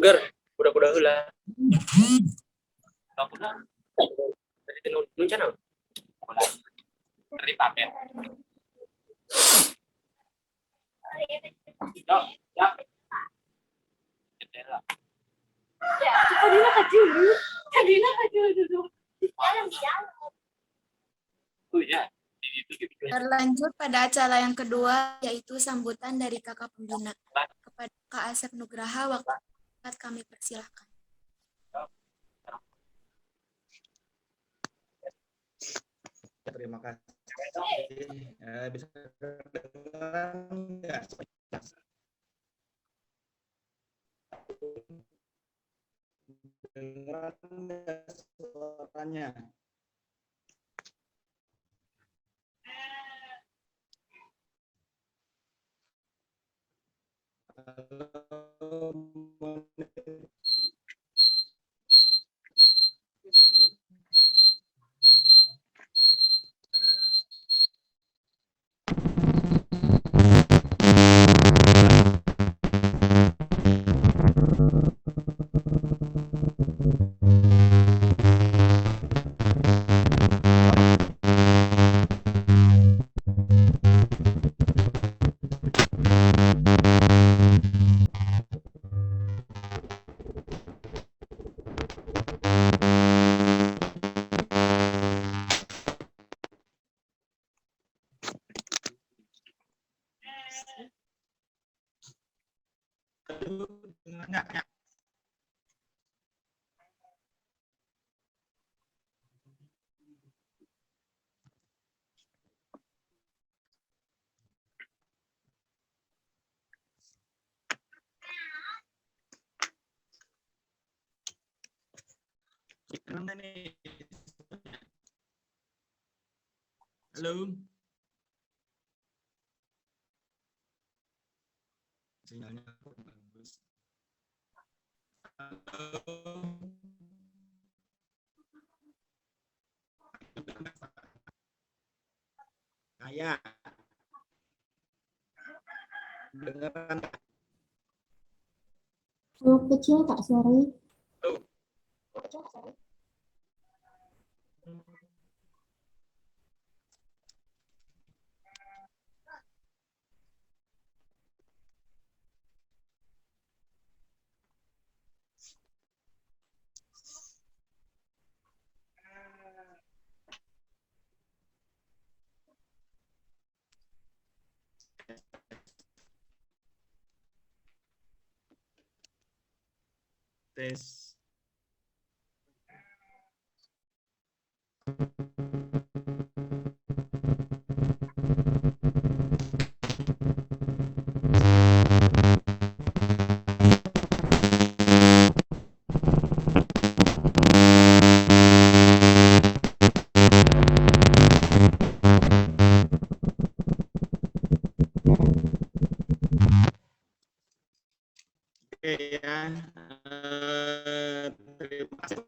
Ger, kuda-kuda heula. Kuda dari tenun channel. Dari paket. Ya, ya. Berlanjut pada acara yang kedua, yaitu sambutan dari kakak pembina. Kepada Kak Asep Nugraha, waktu kami persilahkan. Terima kasih. Bisa dengar nggak? Dengar nggak suaranya? Enggak. Gimana nih? Halo. Sinyalnya kurang bagus. Halo. Kayak dengeran. Kecil tak suaranya? Tes. Oke ya. Terima kasih.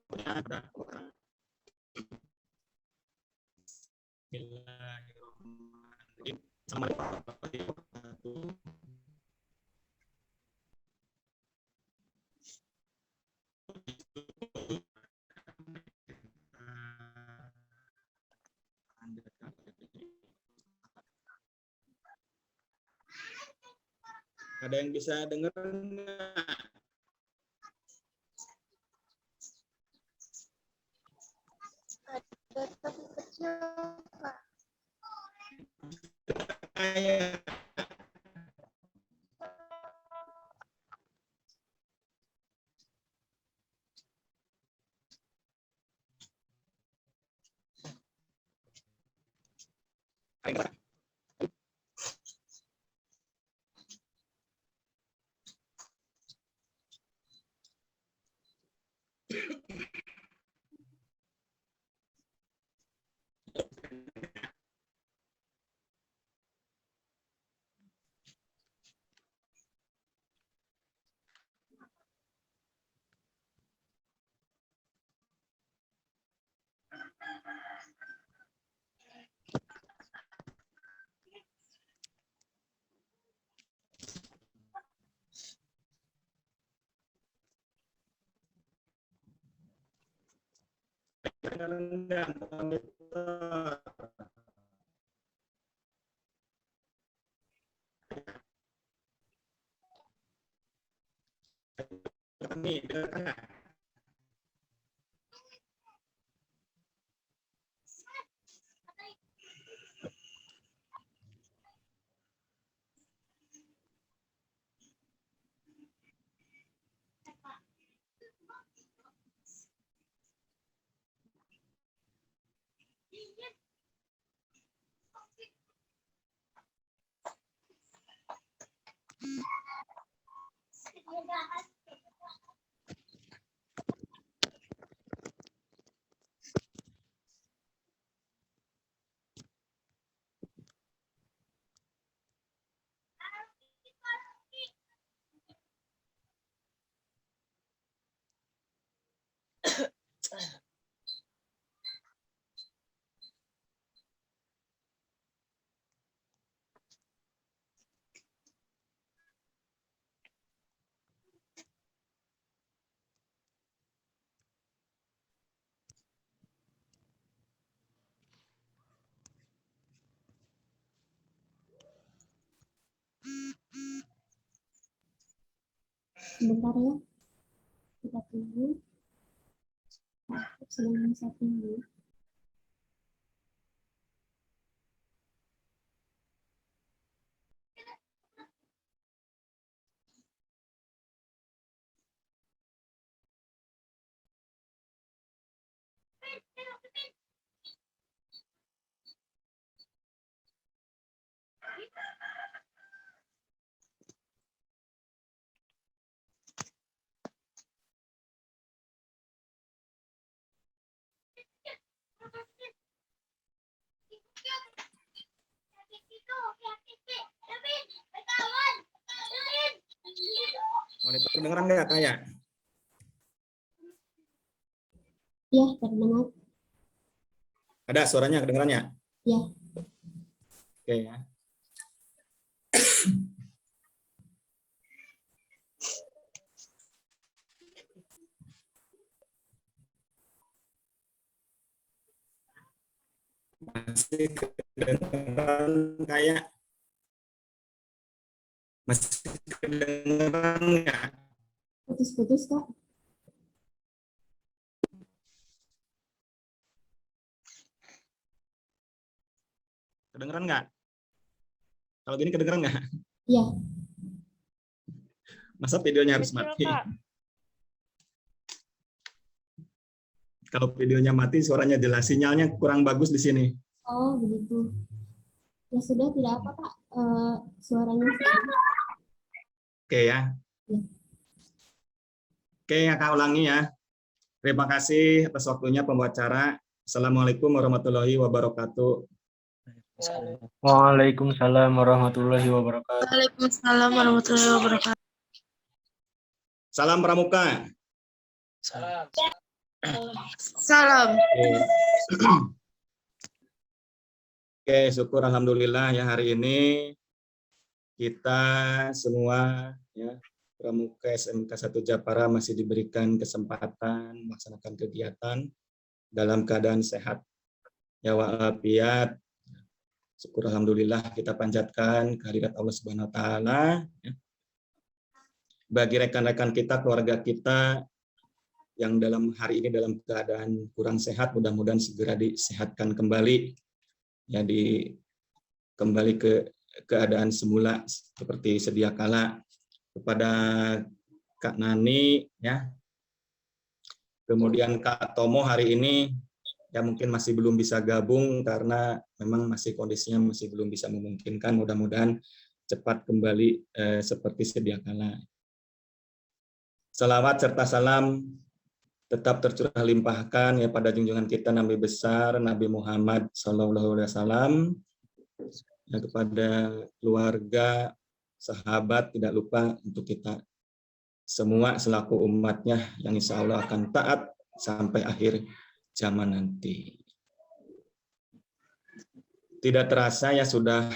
Bismillahirrahmanirrahim. Assalamualaikum warahmatullahi wabarakatuh. Ada yang bisa dengar nggak? Kedengeran nggak? Nih, dengarkan nggak? Sebentar ya, kita tunggu. Aku sedang setting dulu. Monitor kedengeran nggak kayak? Ya, terdengar. Ada suaranya kedengerannya? Ya. Oke ya. Masih kedengeran kayak? Masih kedengeran nggak? Putus-putus, Kak. Kedengeran nggak? Kalau gini kedengeran nggak? Ya. Masa videonya harus mati? Kalau videonya mati, suaranya jelas. Sinyalnya kurang bagus di sini. Oh, begitu. Ya sudah, tidak apa, Kak. Suaranya sama. Oke ya. Ya. Oke, Kak ulangi ya. Terima kasih atas waktunya pembicara. Assalamualaikum warahmatullahi wabarakatuh. Waalaikumsalam warahmatullahi wabarakatuh. Waalaikumsalam warahmatullahi wabarakatuh. Salam Pramuka. Salam. Oke, syukur alhamdulillah ya hari ini kita semua ya Pramuka SMK 1 Japara masih diberikan kesempatan melaksanakan kegiatan dalam keadaan sehat ya walafiat. Syukur alhamdulillah kita panjatkan kehadirat Allah Subhanahu wa taala ya. Bagi rekan-rekan kita, keluarga kita yang dalam hari ini dalam keadaan kurang sehat, mudah-mudahan segera disehatkan kembali ya, kembali ke keadaan semula seperti sedia kala. Kepada Kak Nani ya, kemudian Kak Tomo hari ini ya mungkin masih belum bisa gabung karena memang masih kondisinya masih belum bisa memungkinkan, mudah-mudahan cepat kembali seperti sedia kala. Salawat serta salam tetap tercurah limpahkan ya pada junjungan kita Nabi besar Nabi Muhammad SAW, ya, kepada keluarga, sahabat, tidak lupa untuk kita semua selaku umatnya yang insya Allah akan taat sampai akhir zaman nanti. Tidak terasa ya sudah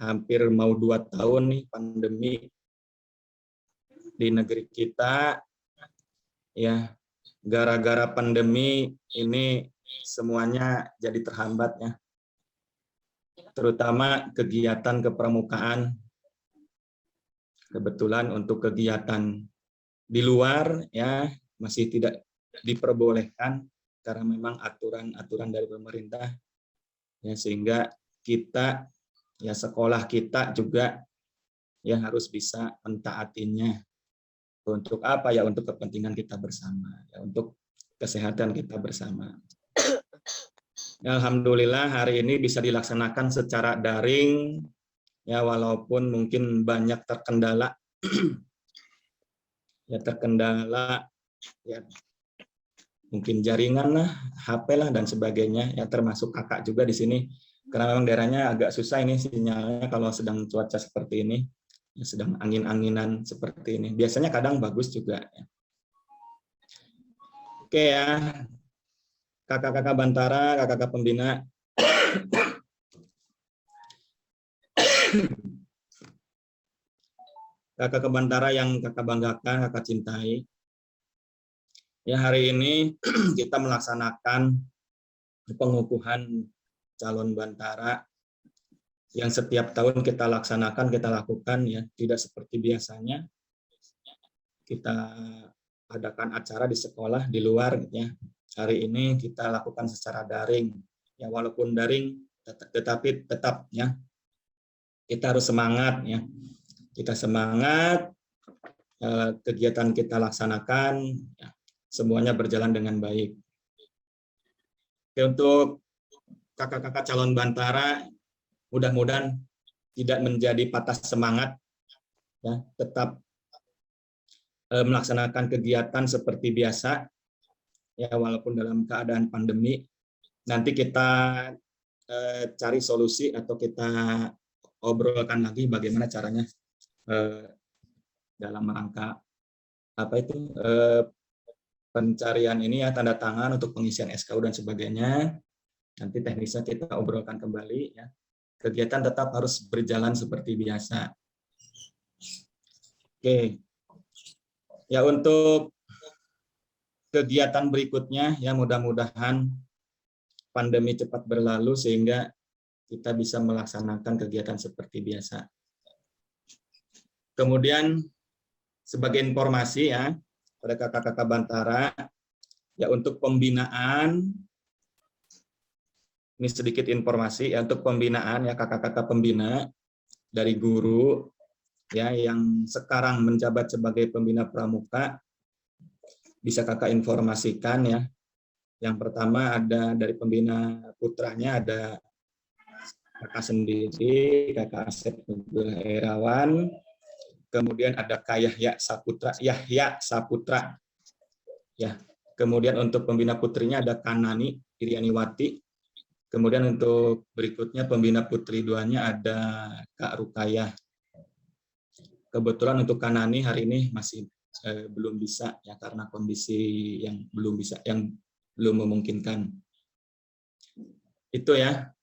hampir mau 2 tahun nih pandemi di negeri kita ya, gara-gara pandemi ini semuanya jadi terhambat ya. Terutama kegiatan kepramukaan. Kebetulan untuk kegiatan di luar ya masih tidak diperbolehkan karena memang aturan-aturan dari pemerintah ya, sehingga kita ya sekolah kita juga ya harus bisa mentaatinya. Untuk apa ya? Untuk kepentingan kita bersama ya, untuk kesehatan kita bersama. Alhamdulillah hari ini bisa dilaksanakan secara daring ya, walaupun mungkin banyak terkendala ya, ya mungkin jaringan lah, HP lah dan sebagainya ya, termasuk kakak juga di sini karena memang daerahnya agak susah ini sinyalnya kalau sedang cuaca seperti ini ya, sedang angin-anginan seperti ini. Biasanya kadang bagus juga ya. Oke ya, kakak-kakak Bantara, kakak-kakak pembina. Kakak Bantara yang kakak banggakan, kakak cintai. Ya, hari ini kita melaksanakan pengukuhan calon Bantara yang setiap tahun kita laksanakan, kita lakukan ya, tidak seperti biasanya. Kita adakan acara di sekolah, di luar ya. Hari ini kita lakukan secara daring. Ya, walaupun daring tetapi tetap ya kita harus semangat ya. Kita semangat, kegiatan kita laksanakan ya, semuanya berjalan dengan baik. Oke, untuk kakak-kakak calon Bantara, mudah-mudahan tidak menjadi patah semangat, ya, tetap melaksanakan kegiatan seperti biasa, ya walaupun dalam keadaan pandemi. Nanti kita cari solusi atau kita obrolkan lagi bagaimana caranya dalam rangka apa itu pencarian ini ya, tanda tangan untuk pengisian SKU dan sebagainya. Nanti teknisnya kita obrolkan kembali ya. Kegiatan tetap harus berjalan seperti biasa. Oke. Ya, untuk kegiatan berikutnya ya mudah-mudahan pandemi cepat berlalu sehingga kita bisa melaksanakan kegiatan seperti biasa. Kemudian sebagai informasi ya pada kakak-kakak Bantara ya, untuk pembinaan ini sedikit informasi ya, untuk pembinaan ya kakak-kakak pembina dari guru ya yang sekarang menjabat sebagai pembina pramuka, bisa kakak informasikan ya. Yang pertama ada dari pembina putranya ada kakak sendiri, kakak Asep Herawan. Kemudian ada Kak Yahya Saputra. Ya. Kemudian untuk pembina putrinya ada Kanani Irianiwati. Kemudian untuk berikutnya pembina putri duanya ada Kak Rukayah. Kebetulan untuk Kanani hari ini masih belum bisa ya karena kondisi yang belum memungkinkan. Itu ya.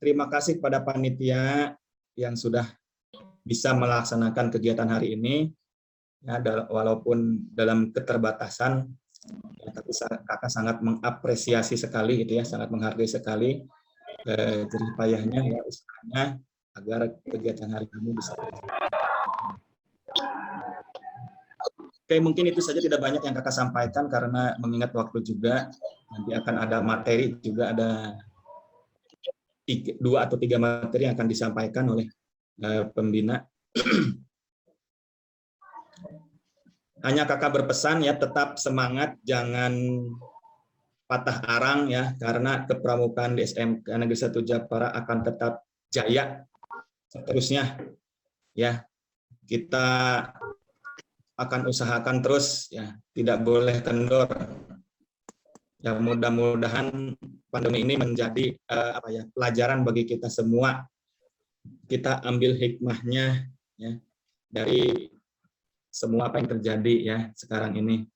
Terima kasih kepada panitia yang sudah bisa melaksanakan kegiatan hari ini ya, walaupun dalam keterbatasan ya, tapi kakak sangat mengapresiasi sekali gitu ya, sangat menghargai sekali jerih payahnya ya, usahanya agar kegiatan hari ini bisa berjalan. Oke, mungkin itu saja, tidak banyak yang kakak sampaikan karena mengingat waktu juga. Nanti akan ada materi juga, ada 2 atau 3 materi yang akan disampaikan oleh pembina. Hanya kakak berpesan ya, tetap semangat, jangan patah arang ya, karena kepramukaan di SMK Negeri 1 Japara akan tetap jaya seterusnya ya. Kita akan usahakan terus ya, tidak boleh kendor. Ya, mudah-mudahan pandemi ini menjadi pelajaran bagi kita semua. Kita ambil hikmahnya ya dari semua apa yang terjadi ya sekarang ini.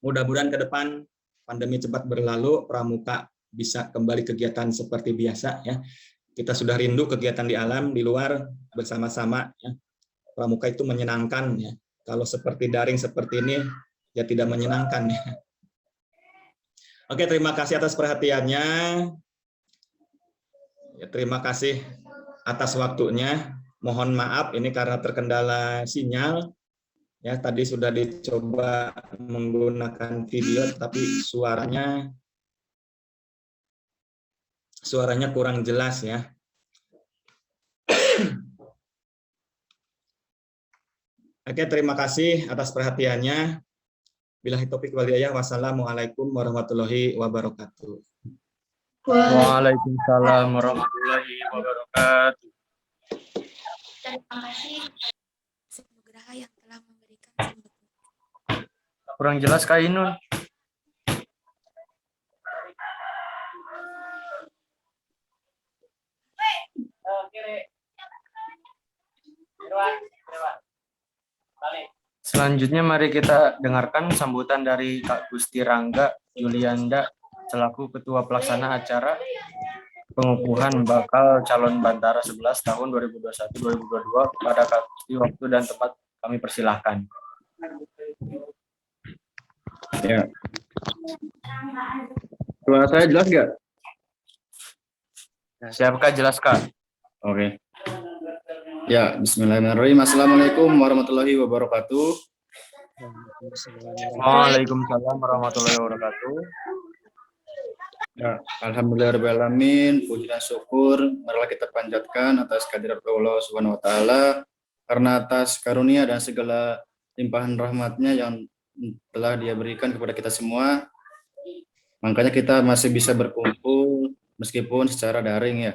Mudah-mudahan ke depan pandemi cepat berlalu, pramuka bisa kembali kegiatan seperti biasa ya. Kita sudah rindu kegiatan di alam, di luar bersama-sama ya. Pramuka itu menyenangkan ya. Kalau seperti daring seperti ini ya tidak menyenangkan. Oke, terima kasih atas perhatiannya. Ya, terima kasih atas waktunya. Mohon maaf ini karena terkendala sinyal. Ya, tadi sudah dicoba menggunakan video, tapi suaranya kurang jelas ya. Oke, terima kasih atas perhatiannya. Billahi taufiq wal hidayah. Wassalamualaikum warahmatullahi wabarakatuh. Waalaikumsalam warahmatullahi wabarakatuh. Terima kasih Asep Nugraha yang telah memberikan sambutan. Kurang jelas Kak Inun. Selanjutnya mari kita dengarkan sambutan dari Kak Gusti Rangga Yulianda selaku Ketua Pelaksana Acara Pengukuhan Bakal Calon Bantara 11 tahun 2021-2022 kepada Kak Gusti. Waktu dan tempat kami persilahkan. Ya. Suara saya jelas nggak? Siapkah jelas Kak? Oke. Ya, bismillahirrahmanirrahim. Assalamualaikum warahmatullahi wabarakatuh. Waalaikumsalam warahmatullahi wabarakatuh. Ya, alhamdulillahirrahmanirrahim. Puji dan syukur marilah kita panjatkan atas kehadirat Allah Subhanahu wa taala karena atas karunia dan segala limpahan rahmatnya yang telah Dia berikan kepada kita semua. Makanya kita masih bisa berkumpul meskipun secara daring ya.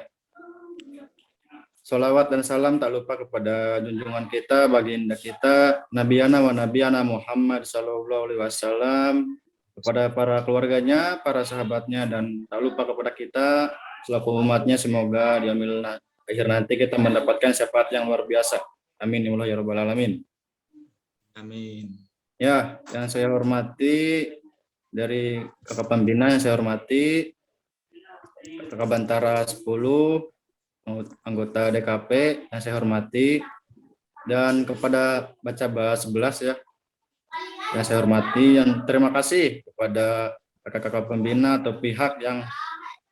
Salawat dan salam tak lupa kepada junjungan kita, baginda kita, Nabiyana wa Nabiyana Muhammad sallallahu alaihi wasallam, kepada para keluarganya, para sahabatnya, dan tak lupa kepada kita selaku umatnya. Semoga di akhir nanti kita mendapatkan syafaat yang luar biasa. Amin ya Allah ya rabbal alamin. Amin. Ya, yang saya hormati dari Kakak Pembina, yang saya hormati Kakak Bantara 10, anggota DKP yang saya hormati, dan kepada Baca Bahas 11 ya yang saya hormati, dan terima kasih kepada kakak-kakak pembina atau pihak yang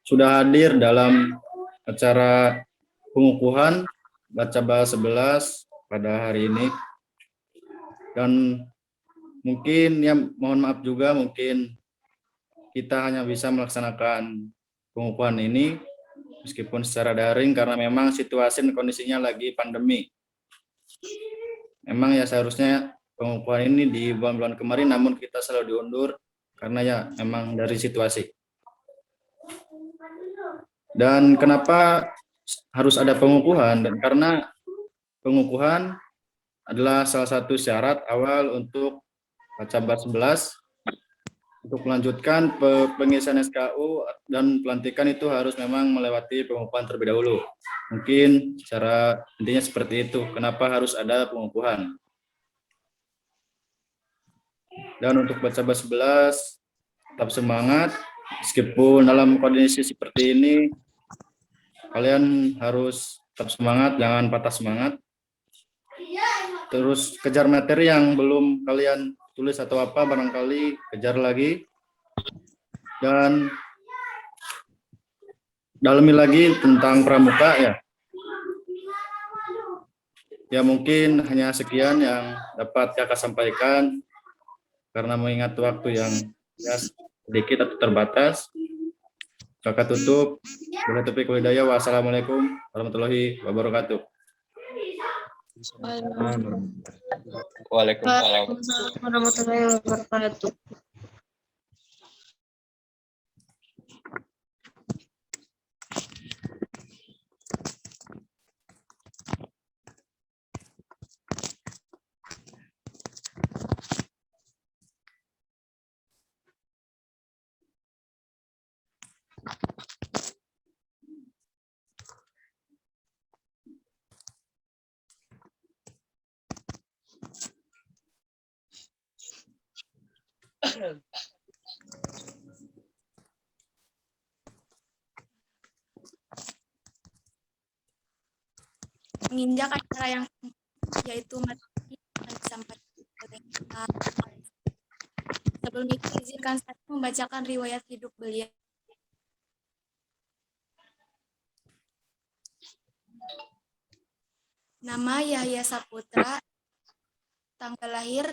sudah hadir dalam acara pengukuhan Baca Bahas 11 pada hari ini. Dan mungkin ya mohon maaf juga, mungkin kita hanya bisa melaksanakan pengukuhan ini meskipun secara daring karena memang situasi dan kondisinya lagi pandemi. Memang ya seharusnya pengukuhan ini di bulan-bulan kemarin, namun kita selalu diundur karena ya memang dari situasi. Dan kenapa harus ada pengukuhan? Dan karena pengukuhan adalah salah satu syarat awal untuk Baca Bahas 11. Untuk melanjutkan pengisian SKU dan pelantikan itu harus memang melewati pengukuhan terlebih dahulu. Mungkin secara intinya seperti itu, kenapa harus ada pengukuhan. Dan untuk Baca Bahas 11, tetap semangat, meskipun dalam kondisi seperti ini, kalian harus tetap semangat, jangan patah semangat. Terus kejar materi yang belum kalian tulis atau apa, barangkali kejar lagi, dan dalami lagi tentang pramuka ya. Ya mungkin hanya sekian yang dapat kakak sampaikan karena mengingat waktu yang ya sedikit atau terbatas. Kakak tutup. Billahi taufiq wal hidayah. Wassalamualaikum warahmatullahi wabarakatuh. Waalaikumsalam. Warahmatullahi wabarakatuh. Menginjak acara yang yaitu materi yang disampaikan oleh Sebelum itu izinkan saya membacakan riwayat hidup beliau. Nama Yahya Saputra, tanggal lahir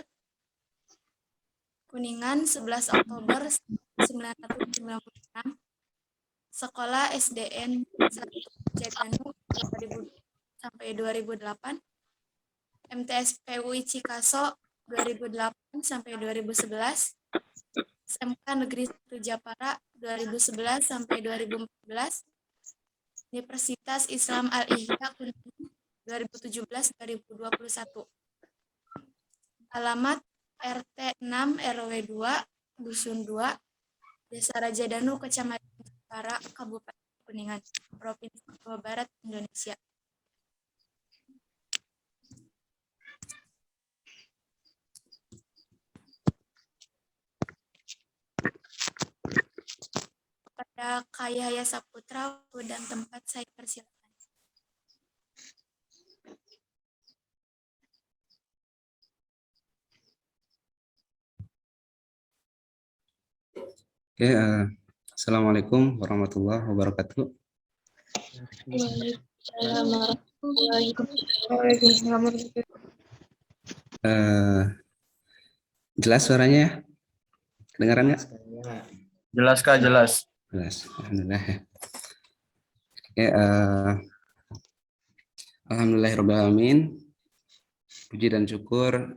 Kuningan 11 Oktober 1996, sekolah SDN 1 Jatanu 2000 sampai 2008, MTS PUI Cikaso 2008 sampai 2011, SMK Negeri 1 Japara 2011 sampai 2014, Universitas Islam Al-Ihya Kuningan 2017-2021. Alamat RT 6 RW 2 Dusun 2, Desa Raja Danu, Kecamatan Jepara, Kabupaten Kuningan, Provinsi Jawa Barat, Indonesia. Pada Kak Yahya Saputra, waktu dan tempat saya persilakan. Oke, Assalamualaikum warahmatullahi wabarakatuh. Jelas suaranya ya? Kedengaran nggak? Jelas Kak, jelas. Jelas, alhamdulillah ya. Oke, alhamdulillahirrahmanirrahim. Puji dan syukur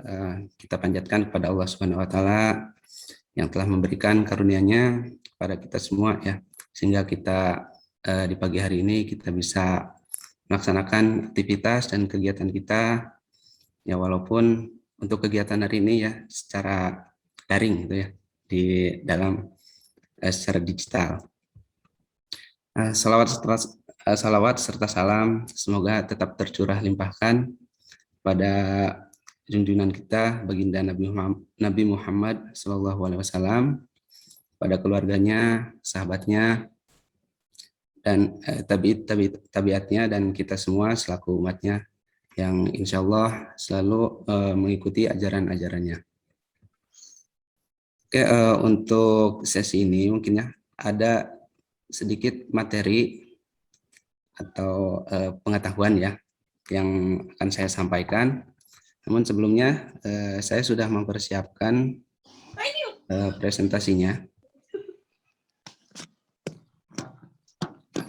kita panjatkan kepada Allah Subhanahu wa taala yang telah memberikan karunia-Nya kepada kita semua ya, sehingga kita di pagi hari ini kita bisa melaksanakan aktivitas dan kegiatan kita ya, walaupun untuk kegiatan hari ini ya secara daring gitu ya, di dalam secara digital. Salawat serta salam semoga tetap tercurah limpahkan pada junjungan kita baginda Nabi Muhammad SAW, pada keluarganya, sahabatnya, dan tabiatnya, dan kita semua selaku umatnya yang insya Allah selalu mengikuti ajaran-ajarannya. Oke, untuk sesi ini mungkin ya ada sedikit materi atau pengetahuan ya yang akan saya sampaikan. Namun sebelumnya saya sudah mempersiapkan presentasinya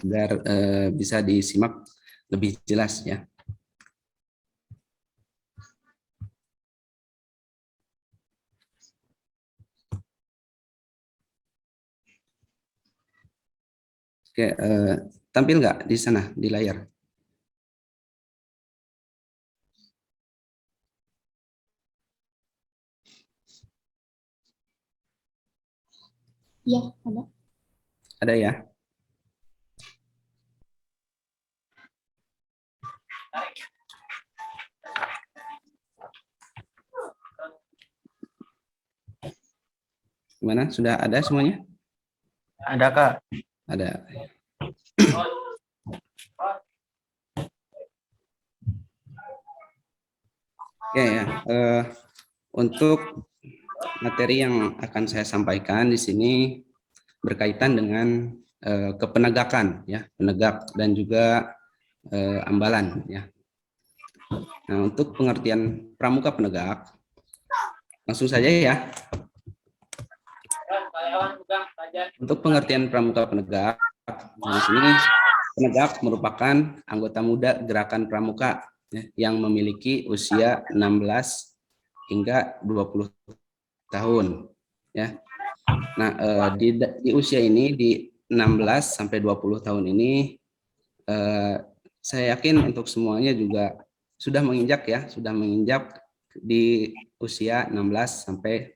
agar bisa disimak lebih jelas ya. Oke, tampil nggak di sana di layar? Iya, ada. Ada ya? Gimana? Sudah ada semuanya? Ada Kak. Ada. Oke ya. Untuk materi yang akan saya sampaikan di sini berkaitan dengan kepenegakan ya, penegak dan juga ambalan ya. Nah, untuk pengertian pramuka penegak, langsung saja ya. Untuk pengertian pramuka penegak, di sini penegak merupakan anggota muda gerakan pramuka ya, yang memiliki usia 16 hingga 20 tahun ya. Nah, di usia ini di 16 sampai 20 tahun ini saya yakin untuk semuanya juga sudah menginjak di usia 16 sampai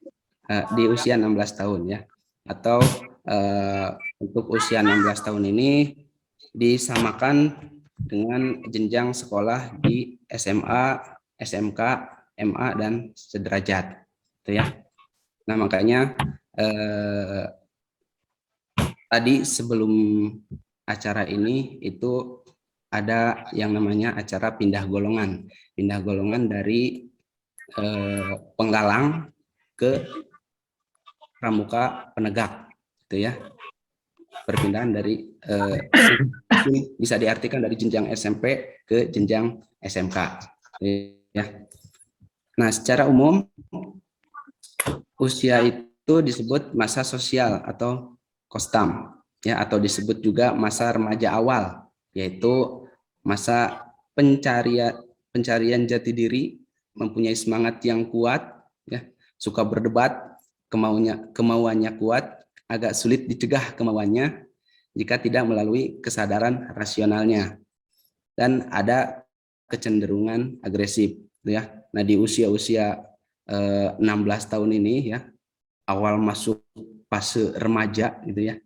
di usia 16 tahun ya, atau untuk usia 16 tahun ini disamakan dengan jenjang sekolah di SMA, SMK, MA dan sederajat itu ya. Nah, makanya tadi sebelum acara ini itu ada yang namanya acara pindah golongan dari penggalang ke pramuka penegak, gitu ya. Perpindahan dari bisa diartikan dari jenjang SMP ke jenjang SMK, ya. Nah, secara umum usia itu disebut masa sosial atau kostam, ya, atau disebut juga masa remaja awal, yaitu masa pencarian jati diri, mempunyai semangat yang kuat, ya, suka berdebat, kemauannya kuat, agak sulit dicegah kemauannya jika tidak melalui kesadaran rasionalnya, dan ada kecenderungan agresif, ya. Nah, di usia-usia 16 tahun ini, ya, awal masuk fase remaja, gitu ya.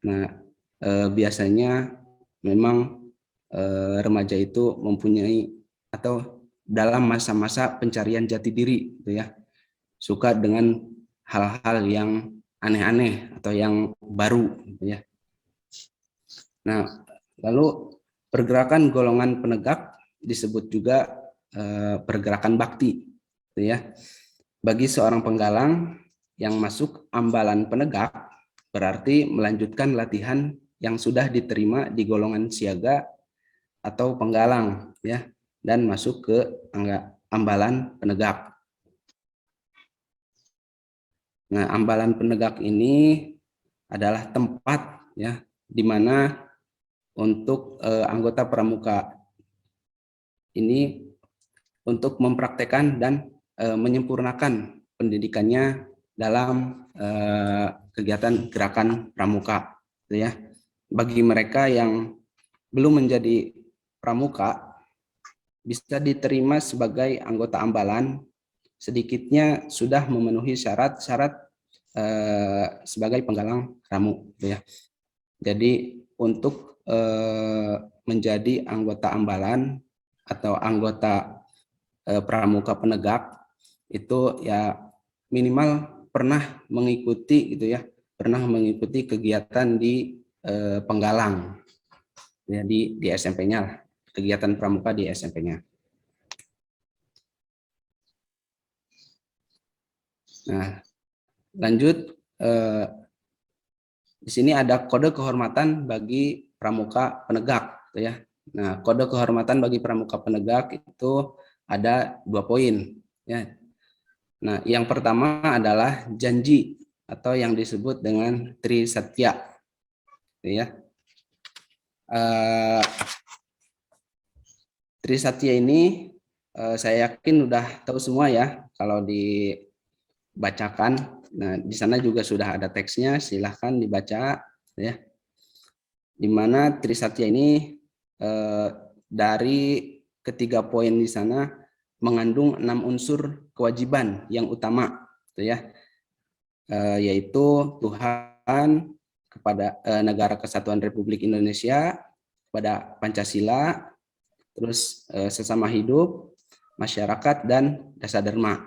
Nah, biasanya memang remaja itu mempunyai atau dalam masa-masa pencarian jati diri, gitu ya, suka dengan hal-hal yang aneh-aneh atau yang baru, gitu ya. Nah, lalu pergerakan golongan penegak disebut juga pergerakan bakti, gitu ya. Bagi seorang penggalang yang masuk ambalan penegak berarti melanjutkan latihan yang sudah diterima di golongan siaga atau penggalang, ya, dan masuk ke ambalan penegak. Nah, ambalan penegak ini adalah tempat, ya, di mana untuk anggota pramuka ini untuk mempraktekkan dan menyempurnakan pendidikannya dalam kegiatan gerakan pramuka, gitu ya. Bagi mereka yang belum menjadi pramuka, bisa diterima sebagai anggota ambalan sedikitnya sudah memenuhi syarat-syarat sebagai penggalang ramu, gitu ya. Jadi untuk menjadi anggota ambalan atau anggota pramuka penegak itu ya minimal pernah mengikuti, gitu ya, pernah mengikuti kegiatan di penggalang, ya, di SMP-nya, kegiatan pramuka di SMP-nya. Nah, lanjut, di sini ada kode kehormatan bagi pramuka penegak, gitu ya. Nah, kode kehormatan bagi pramuka penegak itu ada 2 poin, ya. Nah, yang pertama adalah janji atau yang disebut dengan Trisatya, gitu ya. Trisatya ini saya yakin udah tahu semua, ya, kalau dibacakan. Nah, di sana juga sudah ada teksnya, silahkan dibaca, ya. Di mana Trisatya ini dari ketiga poin di sana mengandung 6 unsur kewajiban yang utama, gitu ya, yaitu Tuhan, kepada Negara Kesatuan Republik Indonesia, kepada Pancasila, terus sesama hidup, masyarakat, dan dasar dharma,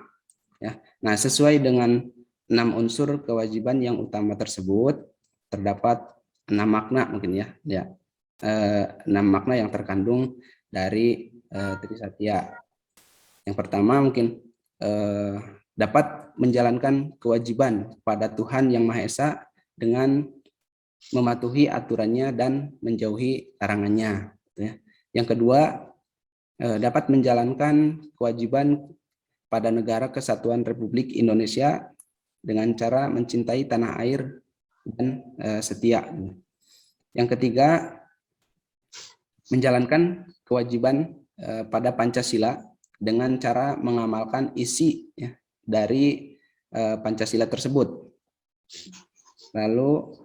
ya. Nah, sesuai dengan 6 unsur kewajiban yang utama tersebut terdapat 6 makna mungkin, ya, 6 makna yang terkandung dari Trisatya. Yang pertama mungkin dapat menjalankan kewajiban pada Tuhan Yang Maha Esa dengan mematuhi aturannya dan menjauhi larangannya, ya. Yang kedua, dapat menjalankan kewajiban pada Negara Kesatuan Republik Indonesia dengan cara mencintai tanah air dan setia. Yang ketiga, menjalankan kewajiban pada Pancasila dengan cara mengamalkan isi, ya, dari Pancasila tersebut. Lalu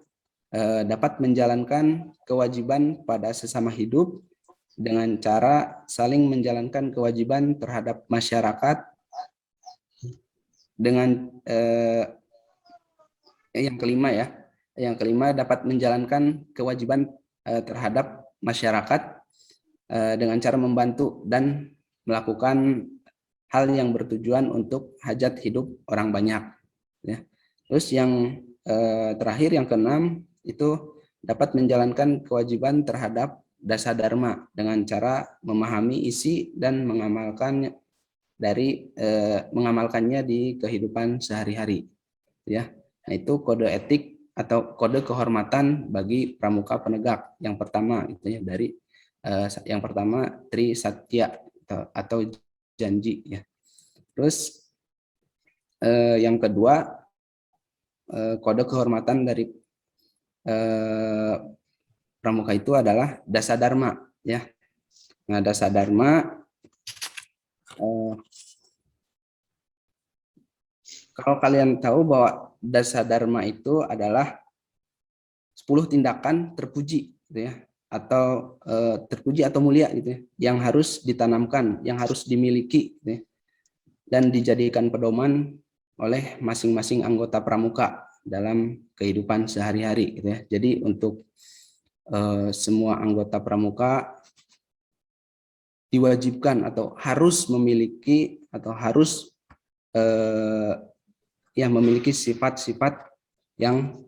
dapat menjalankan kewajiban pada sesama hidup dengan cara saling menjalankan kewajiban terhadap masyarakat dengan yang kelima, ya, yang kelima dapat menjalankan kewajiban terhadap masyarakat dengan cara membantu dan melakukan hal yang bertujuan untuk hajat hidup orang banyak, ya. Terus yang terakhir, yang keenam, itu dapat menjalankan kewajiban terhadap dasar dharma dengan cara memahami isi dan mengamalkannya mengamalkannya di kehidupan sehari-hari, ya. Nah, itu kode etik atau kode kehormatan bagi pramuka penegak. Yang pertama itu ya, dari yang pertama Tri Satya atau janji ya. Terus yang kedua kode kehormatan dari pramuka itu adalah Dasa Dharma ya. Nah, Dasa Dharma kalau kalian tahu bahwa Dasa Dharma itu adalah 10 tindakan terpuji gitu ya, atau terpuji atau mulia gitu ya, yang harus ditanamkan, yang harus dimiliki gitu ya, dan dijadikan pedoman oleh masing-masing anggota pramuka dalam kehidupan sehari-hari gitu ya. Jadi untuk semua anggota pramuka diwajibkan atau harus memiliki atau harus ya memiliki sifat-sifat yang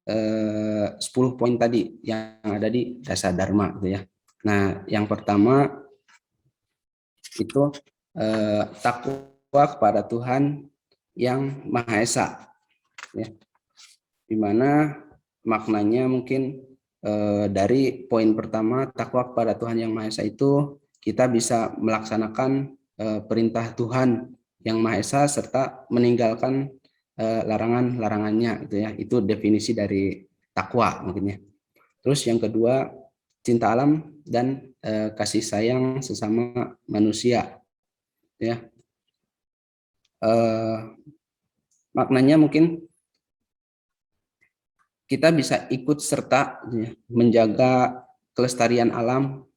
10 poin tadi yang ada di Dasa Dharma gitu ya. Nah, yang pertama itu takwa kepada Tuhan yang Maha Esa ya. Di mana maknanya mungkin dari poin pertama takwa kepada Tuhan yang Maha Esa itu kita bisa melaksanakan perintah Tuhan yang Maha Esa serta meninggalkan larangan-larangannya gitu ya. Itu definisi dari takwa mungkin ya. Terus yang kedua cinta alam dan kasih sayang sesama manusia ya. Maknanya mungkin kita bisa ikut serta ya, menjaga kelestarian alam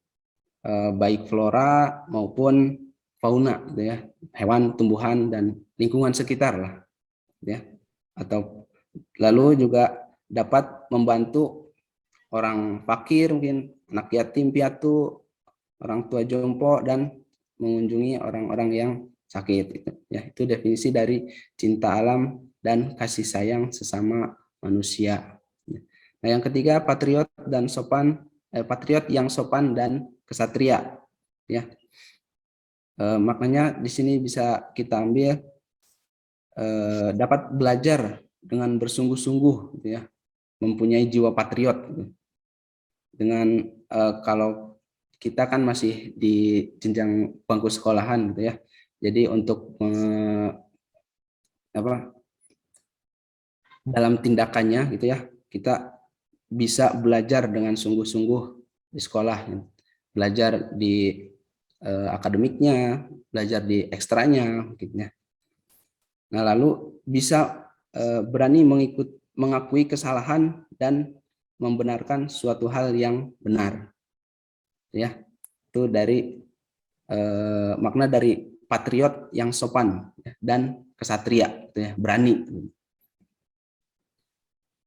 baik flora maupun fauna gitu ya, hewan, tumbuhan dan lingkungan sekitar lah ya. Atau lalu juga dapat membantu orang fakir, mungkin anak yatim piatu, orang tua jompo, dan mengunjungi orang-orang yang sakit gitu ya. Itu definisi dari cinta alam dan kasih sayang sesama manusia. Nah, yang ketiga patriot yang sopan dan kesatria ya. Maknanya di sini bisa kita ambil dapat belajar dengan bersungguh-sungguh gitu ya, mempunyai jiwa patriot gitu. Dengan kalau kita kan masih di jenjang bangku sekolahan gitu ya, jadi untuk dalam tindakannya gitu ya, kita bisa belajar dengan sungguh-sungguh di sekolah ya. Belajar di akademiknya, belajar di ekstranya gitu ya. Nah, lalu bisa berani mengakui kesalahan dan membenarkan suatu hal yang benar ya. Itu dari makna dari patriot yang sopan ya, dan kesatria gitu ya, berani.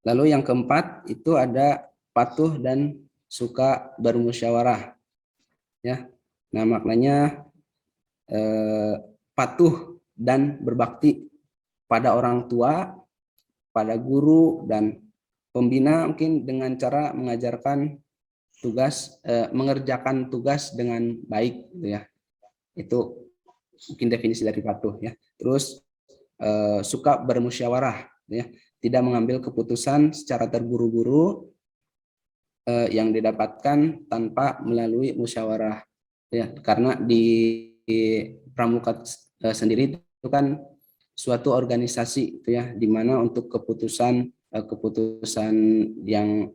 Lalu yang keempat itu ada patuh dan suka bermusyawarah ya. Nah, maknanya patuh dan berbakti pada orang tua, pada guru dan pembina, mungkin dengan cara mengajarkan tugas, mengerjakan tugas dengan baik gitu ya. Itu mungkin definisi dari patuh ya. Terus suka bermusyawarah ya, tidak mengambil keputusan secara terburu-buru yang didapatkan tanpa melalui musyawarah ya, karena di pramuka sendiri itu kan suatu organisasi itu ya, di mana untuk keputusan yang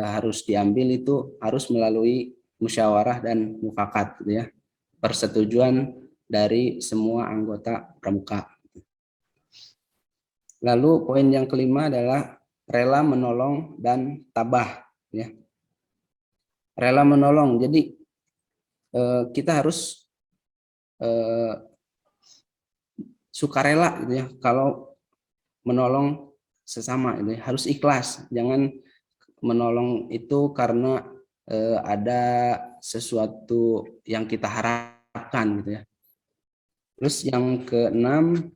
harus diambil itu harus melalui musyawarah dan mufakat gitu ya, persetujuan dari semua anggota pramuka. Lalu poin yang kelima adalah rela menolong dan tabah ya. Rela menolong, jadi kita harus sukarela gitu ya kalau menolong sesama gitu ya. Harus ikhlas, jangan menolong itu karena ada sesuatu yang kita harapkan gitu ya. Terus yang keenam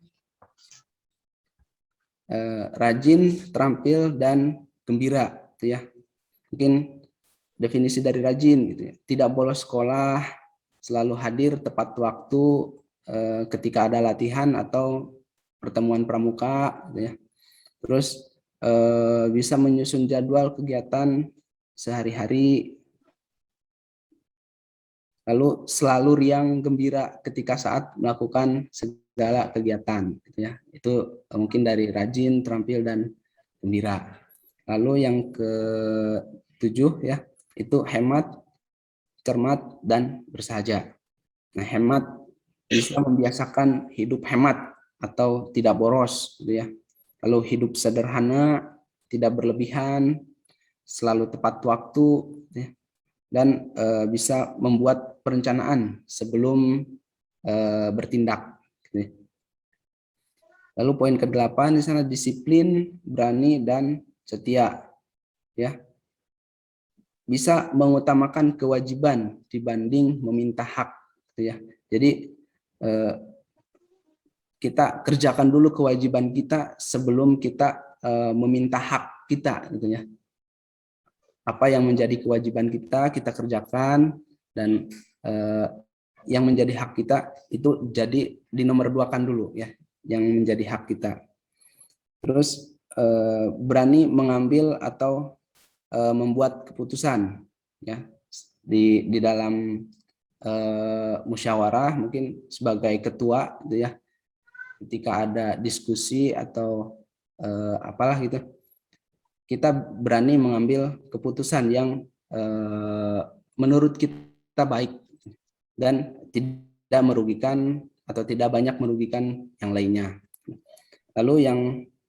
rajin, terampil dan gembira gitu ya. Mungkin definisi dari rajin gitu ya, tidak bolos sekolah, selalu hadir tepat waktu ketika ada latihan atau pertemuan pramuka gitu ya. Terus bisa menyusun jadwal kegiatan sehari-hari, lalu selalu riang gembira ketika saat melakukan segala kegiatan, gitu ya. Itu mungkin dari rajin, terampil, dan gembira. Lalu yang ke-7 ya, itu hemat, cermat, dan bersahaja. Nah, hemat bisa membiasakan hidup hemat atau tidak boros, gitu ya. Lalu hidup sederhana, tidak berlebihan, selalu tepat waktu, gitu ya. Dan bisa membuat perencanaan sebelum bertindak, gitu ya. Lalu poin ke-8 di sana disiplin, berani, dan setia, ya. Bisa mengutamakan kewajiban dibanding meminta hak, gitu ya. Jadi kita kerjakan dulu kewajiban kita sebelum kita meminta hak kita, gitu ya. Apa yang menjadi kewajiban kita kerjakan, dan yang menjadi hak kita itu jadi dinomorduakan dulu ya, yang menjadi hak kita. Terus berani mengambil atau membuat keputusan ya di dalam musyawarah, mungkin sebagai ketua, gitu ya. Ketika ada diskusi atau apalah gitu, kita berani mengambil keputusan yang menurut kita baik dan tidak merugikan atau tidak banyak merugikan yang lainnya. Lalu yang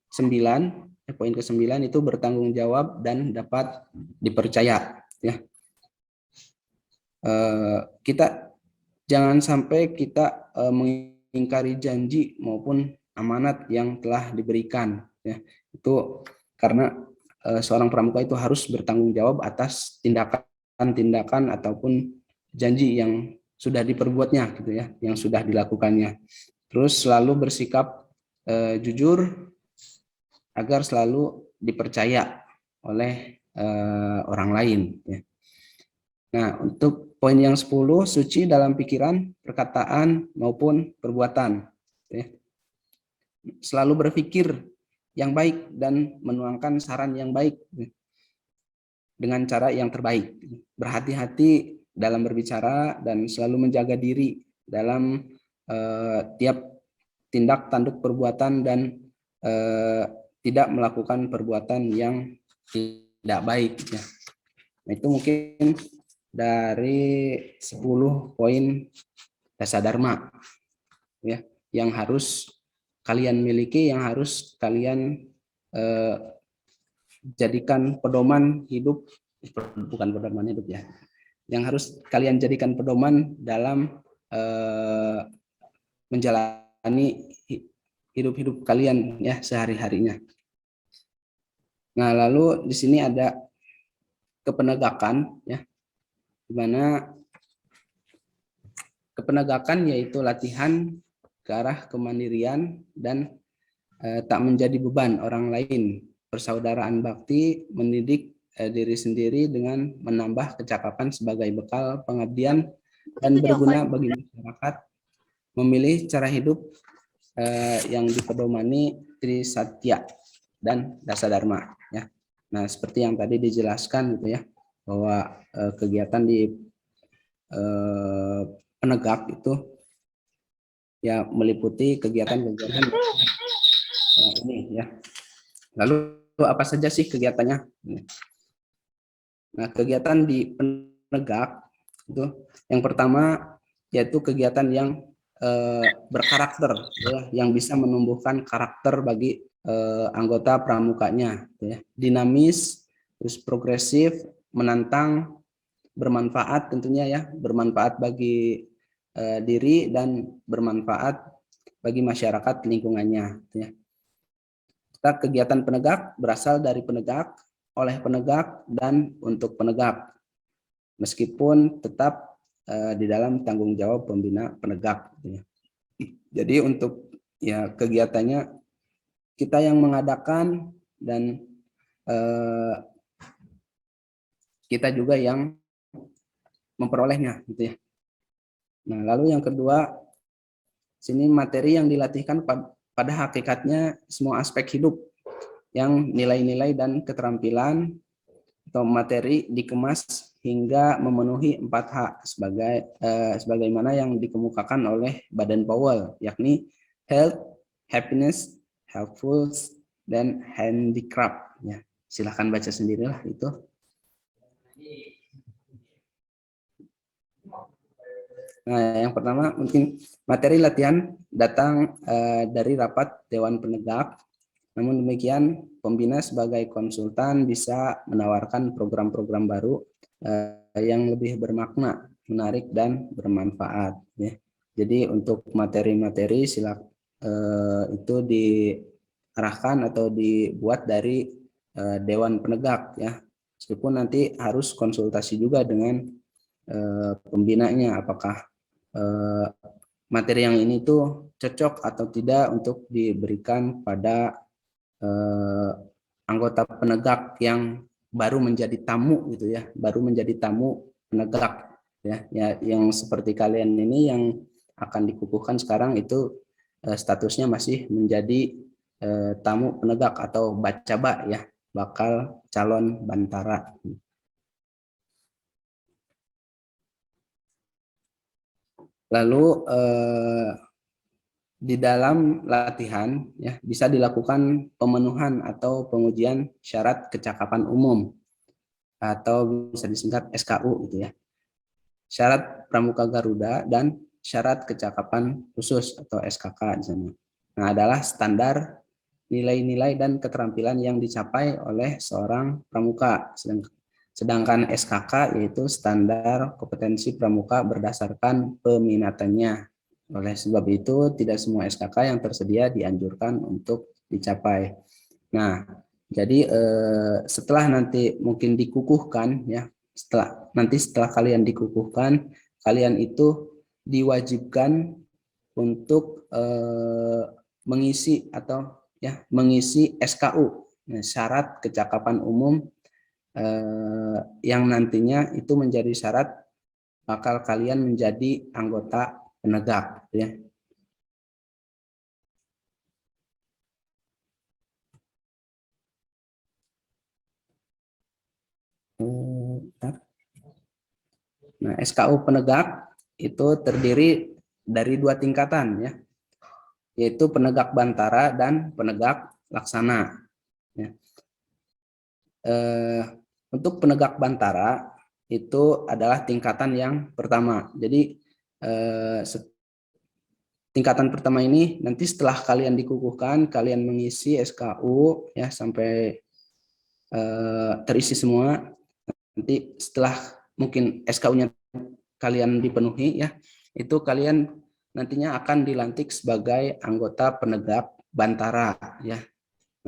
9, poin ke-9 itu bertanggung jawab dan dapat dipercaya, ya. Kita jangan sampai kita mengingkari janji maupun amanat yang telah diberikan, ya. Itu karena seorang pramuka itu harus bertanggung jawab atas tindakan ataupun janji yang sudah diperbuatnya, gitu ya, yang sudah dilakukannya. Terus selalu bersikap jujur agar selalu dipercaya oleh orang lain, ya. Nah, untuk poin yang 10, suci dalam pikiran, perkataan, maupun perbuatan. Selalu berpikir yang baik dan menuangkan saran yang baik dengan cara yang terbaik. Berhati-hati dalam berbicara dan selalu menjaga diri dalam tiap tindak tanduk perbuatan dan tidak melakukan perbuatan yang tidak baik. Nah, itu mungkin dari 10 poin dasar dharma ya, yang harus kalian miliki, yang harus kalian jadikan pedoman hidup, bukan pedoman hidup ya, yang harus kalian jadikan pedoman dalam menjalani hidup-hidup kalian ya sehari-harinya. Nah, lalu di sini ada kepenegakan ya, di mana kepenegakan yaitu latihan ke arah kemandirian dan tak menjadi beban orang lain, persaudaraan bakti, mendidik diri sendiri dengan menambah kecakapan sebagai bekal pengabdian dan berguna bagi masyarakat, memilih cara hidup yang dipedomani Trisatya dan Dasa Dharma ya. Nah, seperti yang tadi dijelaskan gitu ya, bahwa kegiatan di penegak itu ya meliputi kegiatan-kegiatan ini ya. Lalu apa saja sih kegiatannya? Nah, kegiatan di penegak itu yang pertama yaitu kegiatan yang berkarakter ya, yang bisa menumbuhkan karakter bagi anggota pramukanya ya. Dinamis, terus progresif, menantang, bermanfaat tentunya ya, bermanfaat bagi diri dan bermanfaat bagi masyarakat lingkungannya ya. Kita kegiatan penegak berasal dari penegak, oleh penegak, dan untuk penegak, meskipun tetap di dalam tanggung jawab pembina penegak ya. Jadi untuk ya kegiatannya kita yang mengadakan dan kita juga yang memperolehnya gitu ya. Nah, lalu yang kedua, sini materi yang dilatihkan pada hakikatnya semua aspek hidup yang nilai-nilai dan keterampilan atau materi dikemas hingga memenuhi 4H sebagaimana yang dikemukakan oleh Baden Powell, yakni health, happiness, helpful, dan handicraft. Ya, silahkan baca sendirilah itu. Nah, yang pertama mungkin materi latihan datang dari rapat Dewan Penegak. Namun demikian, pembina sebagai konsultan bisa menawarkan program-program baru yang lebih bermakna, menarik, dan bermanfaat. Ya. Jadi untuk materi-materi itu diarahkan atau dibuat dari Dewan Penegak, ya. Meskipun nanti harus konsultasi juga dengan pembinanya, apakah materi yang ini tuh cocok atau tidak untuk diberikan pada anggota penegak yang baru menjadi tamu gitu ya, baru menjadi tamu penegak ya, yang seperti kalian ini yang akan dikukuhkan sekarang itu statusnya masih menjadi tamu penegak atau bacaba ya, bakal calon bantara. Lalu di dalam latihan ya bisa dilakukan pemenuhan atau pengujian syarat kecakapan umum atau bisa disingkat SKU gitu ya. Syarat Pramuka Garuda dan syarat kecakapan khusus atau SKK di sana. Nah, adalah standar nilai-nilai dan keterampilan yang dicapai oleh seorang pramuka. Sedangkan SKK yaitu standar kompetensi pramuka berdasarkan peminatannya. Oleh sebab itu, tidak semua SKK yang tersedia dianjurkan untuk dicapai. Nah, jadi setelah nanti mungkin dikukuhkan, ya, setelah kalian dikukuhkan, kalian itu diwajibkan untuk mengisi atau ya mengisi SKU, syarat kecakapan umum yang nantinya itu menjadi syarat bakal kalian menjadi anggota penegak ya. Nah, SKU penegak itu terdiri dari 2 tingkatan ya, yaitu penegak bantara dan penegak laksana. Ya. Untuk penegak bantara itu adalah tingkatan yang pertama. Jadi tingkatan pertama ini nanti setelah kalian dikukuhkan, kalian mengisi SKU ya sampai terisi semua. Nanti setelah mungkin SKU-nya kalian dipenuhi ya, itu kalian nantinya akan dilantik sebagai anggota penegak bantara ya.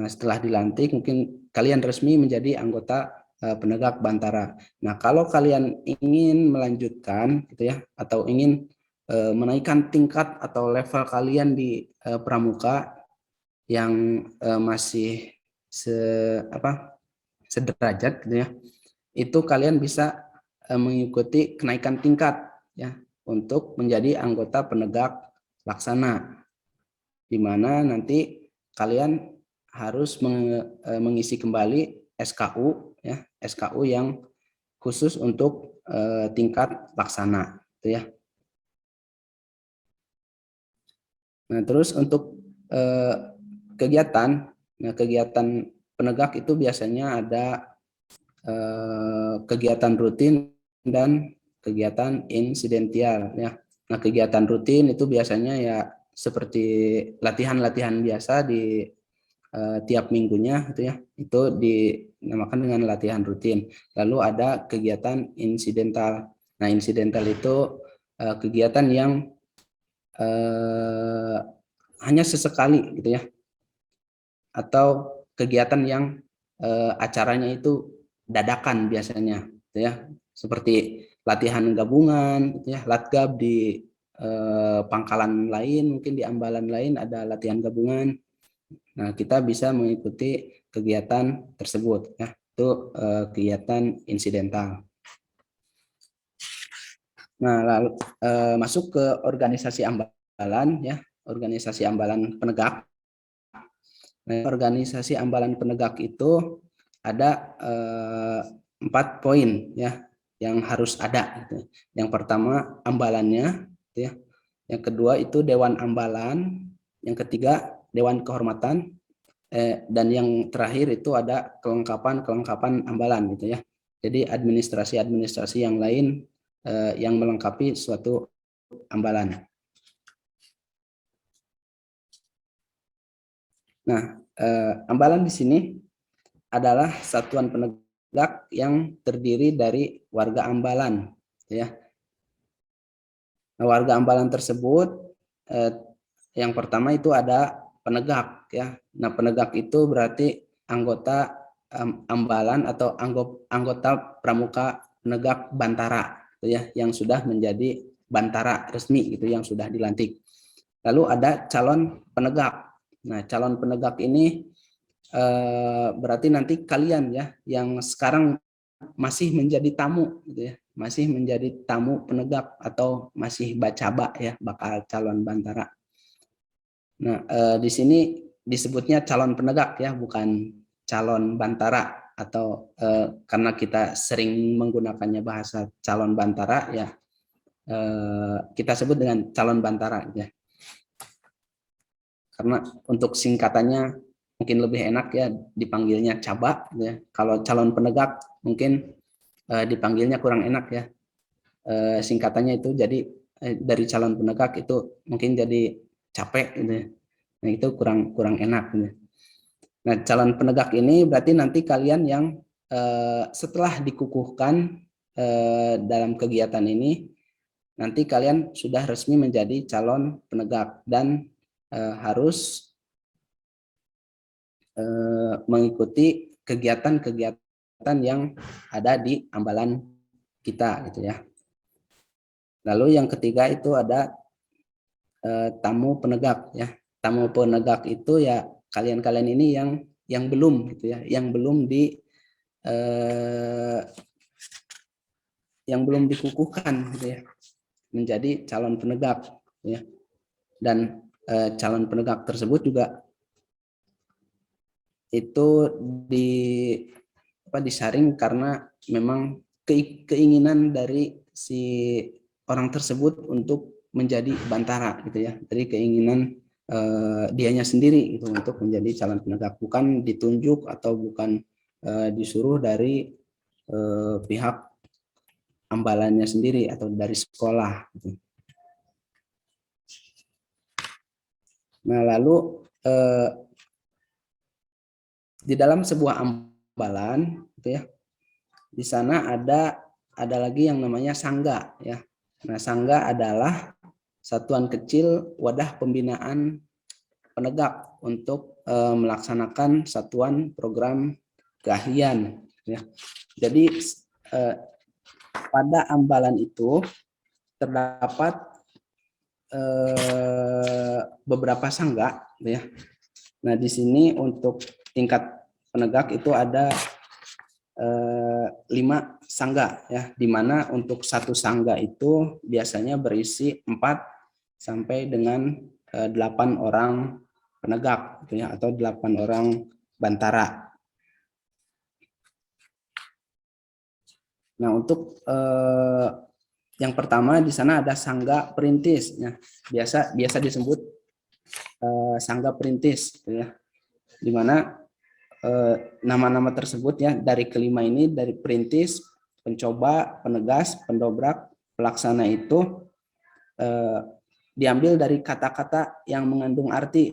Nah, setelah dilantik mungkin kalian resmi menjadi anggota penegak bantara. Nah, kalau kalian ingin melanjutkan gitu ya atau ingin menaikkan tingkat atau level kalian di pramuka yang masih sederajat gitu ya, itu kalian bisa mengikuti kenaikan tingkat ya untuk menjadi anggota penegak laksana, di mana nanti kalian harus mengisi kembali SKU ya, SKU yang khusus untuk tingkat laksana gitu ya. Nah, terus untuk kegiatan penegak itu biasanya ada kegiatan rutin dan kegiatan insidental ya. Nah, kegiatan rutin itu biasanya ya seperti latihan-latihan biasa di tiap minggunya gitu ya. Itu dinamakan dengan latihan rutin. Lalu ada kegiatan insidental. Nah, insidental itu kegiatan yang hanya sesekali gitu ya, atau kegiatan yang acaranya itu dadakan biasanya gitu ya, seperti latihan gabungan gitu ya, latgab di pangkalan lain, mungkin di ambalan lain ada latihan gabungan. Nah, kita bisa mengikuti kegiatan tersebut ya, itu kegiatan insidental. Nah, lalu masuk ke organisasi ambalan ya, organisasi ambalan penegak. Nah, organisasi ambalan penegak itu ada 4 poin ya yang harus ada. Gitu. Yang pertama ambalannya, gitu ya. Yang kedua itu dewan ambalan, yang ketiga dewan kehormatan, dan yang terakhir itu ada kelengkapan ambalan gitu ya. Jadi administrasi yang lain yang melengkapi suatu ambalan. Nah, ambalan di sini adalah satuan penegak yang terdiri dari warga ambalan, ya. Nah, warga ambalan tersebut yang pertama itu ada penegak, ya. Nah, penegak itu berarti anggota ambalan atau anggota pramuka penegak bantara, ya, yang sudah menjadi bantara resmi gitu, yang sudah dilantik. Lalu ada calon penegak. Nah, calon penegak ini berarti nanti kalian ya yang sekarang masih menjadi tamu gitu ya, masih menjadi tamu penegak atau masih bacaba ya, bakal calon bantara. Nah, di sini disebutnya calon penegak ya, bukan calon bantara, atau karena kita sering menggunakannya bahasa calon bantara ya, kita sebut dengan calon bantara ya. Karena untuk singkatannya mungkin lebih enak ya dipanggilnya caba ya. Kalau calon penegak mungkin dipanggilnya kurang enak ya. Singkatannya itu jadi dari calon penegak itu mungkin jadi capek gitu ya. Nah, itu kurang enak gitu. Nah, calon penegak ini berarti nanti kalian yang setelah dikukuhkan dalam kegiatan ini, nanti kalian sudah resmi menjadi calon penegak dan harus mengikuti kegiatan-kegiatan yang ada di ambalan kita gitu ya. Lalu yang ketiga itu ada tamu penegak ya. Tamu penegak itu ya kalian-kalian ini yang belum gitu ya, yang belum dikukuhkan gitu ya menjadi calon penegak ya. Dan calon penegak tersebut juga itu disaring karena memang keinginan dari si orang tersebut untuk menjadi bantara gitu ya, dari keinginan dianya sendiri itu untuk menjadi calon penegak, bukan ditunjuk atau bukan disuruh dari pihak ambalannya sendiri atau dari sekolah gitu. Nah, lalu di dalam sebuah ambalan gitu ya, di sana ada lagi yang namanya sangga ya. Nah, sangga adalah satuan kecil wadah pembinaan penegak untuk melaksanakan satuan program keahlian ya. Jadi pada ambalan itu terdapat beberapa sangga ya. Nah, di sini untuk tingkat penegak itu ada 5 sangga ya, di mana untuk satu sangga itu biasanya berisi 4 sampai dengan 8 orang penegak gitu ya, atau 8 orang bantara. Nah, untuk yang pertama di sana ada sangga perintis ya. Biasa disebut sangga perintis gitu ya. Di mana nama-nama tersebut ya dari kelima ini, dari perintis, pencoba, penegas, pendobrak, pelaksana itu diambil dari kata-kata yang mengandung arti.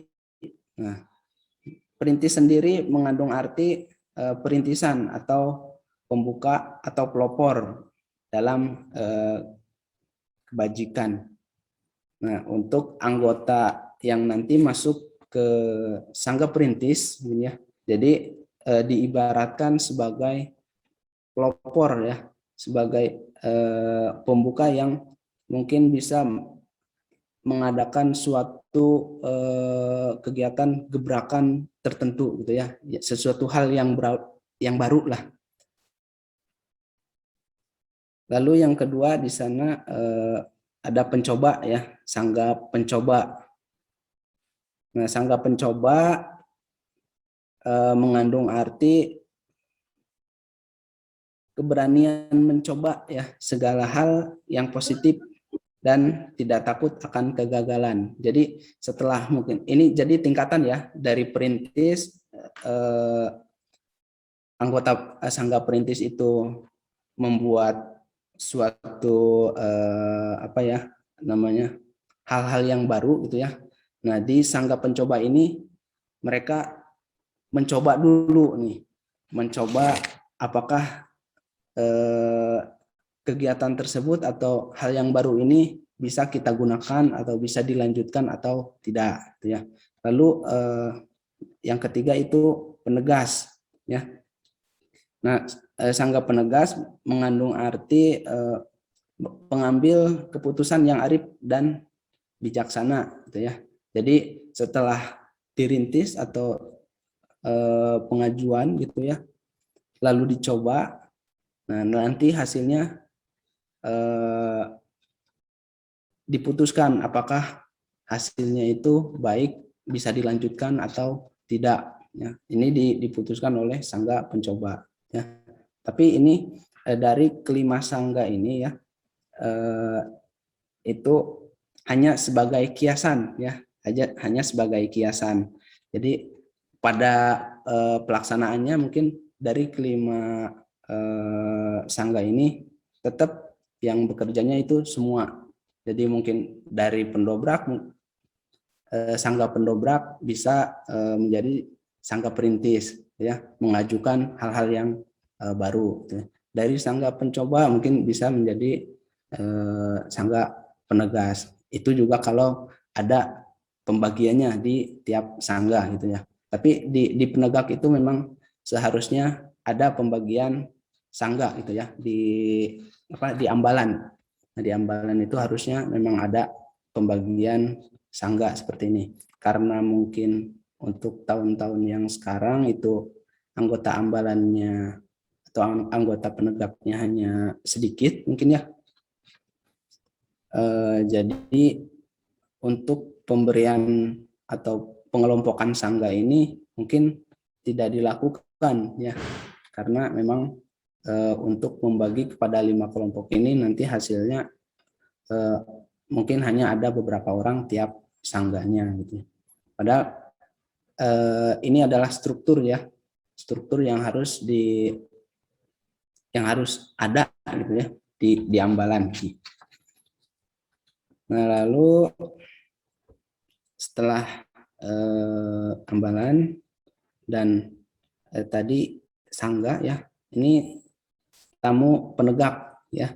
Nah, perintis sendiri mengandung arti perintisan atau pembuka atau pelopor dalam kebajikan. Nah, untuk anggota yang nanti masuk ke sangga perintis ya, jadi diibaratkan sebagai pelopor ya, sebagai pembuka yang mungkin bisa mengadakan suatu kegiatan gebrakan tertentu gitu ya, sesuatu hal yang baru lah. Lalu yang kedua di sana ada pencoba ya, sangga pencoba. Nah, sangga pencoba mengandung arti keberanian mencoba ya segala hal yang positif dan tidak takut akan kegagalan. Jadi setelah mungkin ini jadi tingkatan ya dari perintis, anggota Sangga Perintis itu membuat suatu apa ya namanya hal-hal yang baru gitu ya. Nah di Sangga Pencoba ini mereka mencoba dulu nih, mencoba apakah kegiatan tersebut atau hal yang baru ini bisa kita gunakan atau bisa dilanjutkan atau tidak gitu ya. Lalu yang ketiga itu penegas ya. Nah, Sangga Penegas mengandung arti pengambil keputusan yang arif dan bijaksana gitu ya. Jadi setelah dirintis atau pengajuan gitu ya, lalu dicoba, nah nanti hasilnya diputuskan apakah hasilnya itu baik bisa dilanjutkan atau tidak ya. Ini diputuskan oleh Sangga Pencoba ya. Tapi ini dari kelima sangga ini ya itu hanya sebagai kiasan ya, hanya sebagai kiasan. Jadi pada pelaksanaannya mungkin dari kelima sangga ini tetap yang bekerjanya itu semua. Jadi mungkin dari pendobrak, sangga pendobrak bisa menjadi sangga perintis ya, mengajukan hal-hal yang baru. Dari sangga pencoba mungkin bisa menjadi sangga penegas. Itu juga kalau ada pembagiannya di tiap sangga gitu ya. Tapi di penegak itu memang seharusnya ada pembagian sangga gitu ya di ambalan. Nah, di ambalan itu harusnya memang ada pembagian sangga seperti ini. Karena mungkin untuk tahun-tahun yang sekarang itu anggota ambalannya atau anggota penegaknya hanya sedikit mungkin ya. Jadi untuk pemberian atau pengelompokan sangga ini mungkin tidak dilakukan ya, karena memang untuk membagi kepada 5 kelompok ini nanti hasilnya mungkin hanya ada beberapa orang tiap sangganya gitu. Padahal ini adalah struktur ya, struktur yang harus ada gitu ya di ambalan. Nah lalu setelah ambalan dan tadi sangga ya, ini tamu penegak ya.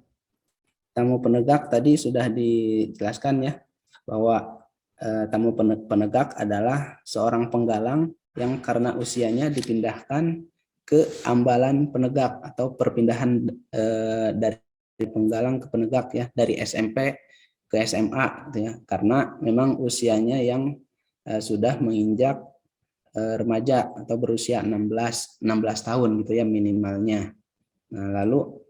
Tamu penegak tadi sudah dijelaskan ya bahwa tamu penegak adalah seorang penggalang yang karena usianya dipindahkan ke ambalan penegak atau perpindahan dari penggalang ke penegak ya, dari SMP ke SMA gitu ya, karena memang usianya yang sudah menginjak remaja atau berusia 16 tahun gitu ya minimalnya. Nah, lalu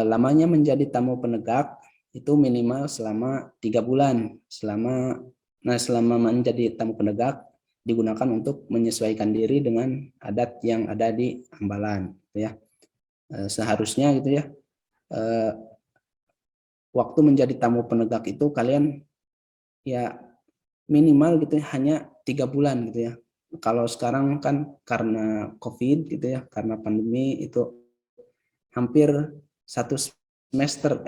lamanya menjadi tamu penegak itu minimal selama 3 bulan. Selama menjadi tamu penegak digunakan untuk menyesuaikan diri dengan adat yang ada di ambalan gitu ya. Seharusnya gitu ya waktu menjadi tamu penegak itu kalian ya minimal gitu ya, hanya 3 bulan gitu ya. Kalau sekarang kan karena COVID gitu ya, karena pandemi itu hampir satu semester,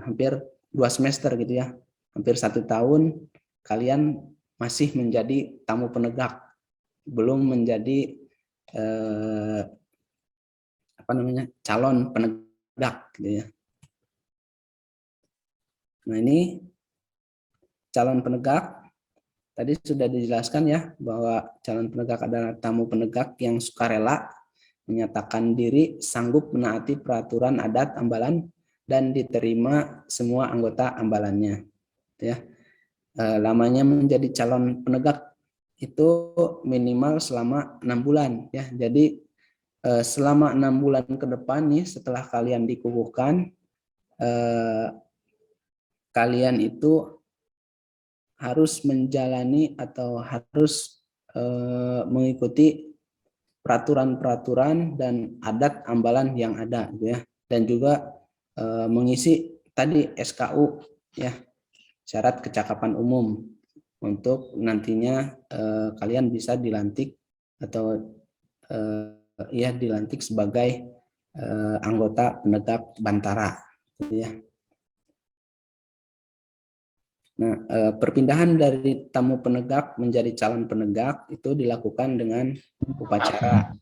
hampir 2 semester gitu ya, hampir 1 tahun kalian masih menjadi tamu penegak, belum menjadi calon penegak gitu ya. Nah ini calon penegak tadi sudah dijelaskan ya bahwa calon penegak adalah tamu penegak yang sukarela menyatakan diri sanggup menaati peraturan adat ambalan dan diterima semua anggota ambalannya ya. Lamanya menjadi calon penegak itu minimal selama 6 bulan ya. Jadi selama 6 bulan ke depan nih setelah kalian dikukuhkan, kalian itu harus menjalani atau harus mengikuti peraturan-peraturan dan adat ambalan yang ada gitu ya, dan juga mengisi tadi SKU ya, syarat kecakapan umum untuk nantinya kalian bisa dilantik atau ya dilantik sebagai anggota penegak Bantara gitu ya. Nah, perpindahan dari tamu penegak menjadi calon penegak itu dilakukan dengan upacara,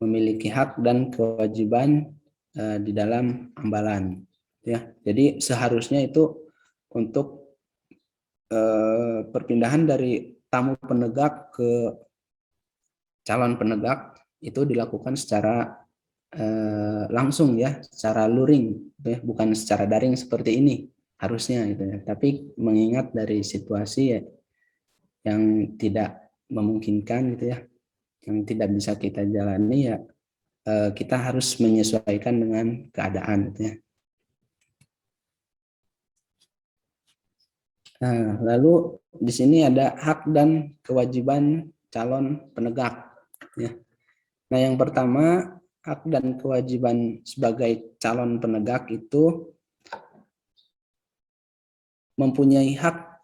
memiliki hak dan kewajiban di dalam ambalan. Ya, jadi seharusnya itu untuk perpindahan dari tamu penegak ke calon penegak itu dilakukan secara langsung ya, secara luring, ya, bukan secara daring seperti ini harusnya gitu ya. Tapi mengingat dari situasi ya, yang tidak memungkinkan gitu ya, yang tidak bisa kita jalani ya, kita harus menyesuaikan dengan keadaan gitu ya. Nah, lalu di sini ada hak dan kewajiban calon penegak ya. Nah, yang pertama, hak dan kewajiban sebagai calon penegak itu mempunyai hak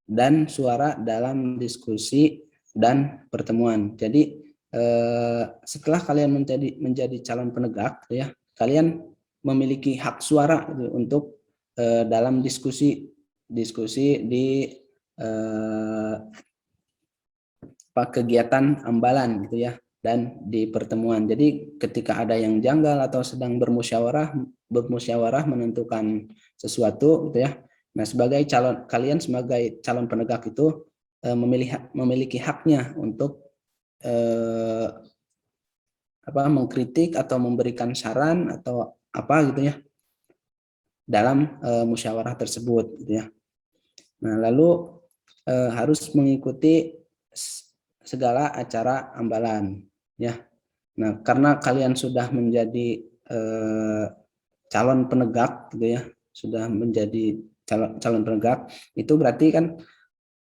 dan suara dalam diskusi dan pertemuan. Jadi setelah kalian menjadi calon penegak ya, kalian memiliki hak suara gitu, untuk dalam diskusi di kegiatan ambalan gitu ya, dan di pertemuan. Jadi ketika ada yang janggal atau sedang bermusyawarah menentukan sesuatu gitu ya. Nah, kalian sebagai calon penegak itu memiliki haknya untuk mengkritik atau memberikan saran atau apa gitu ya dalam musyawarah tersebut gitu ya. Nah, lalu harus mengikuti segala acara ambalan ya. Nah, karena kalian sudah menjadi calon penegak gitu ya, sudah menjadi calon penegak, itu berarti kan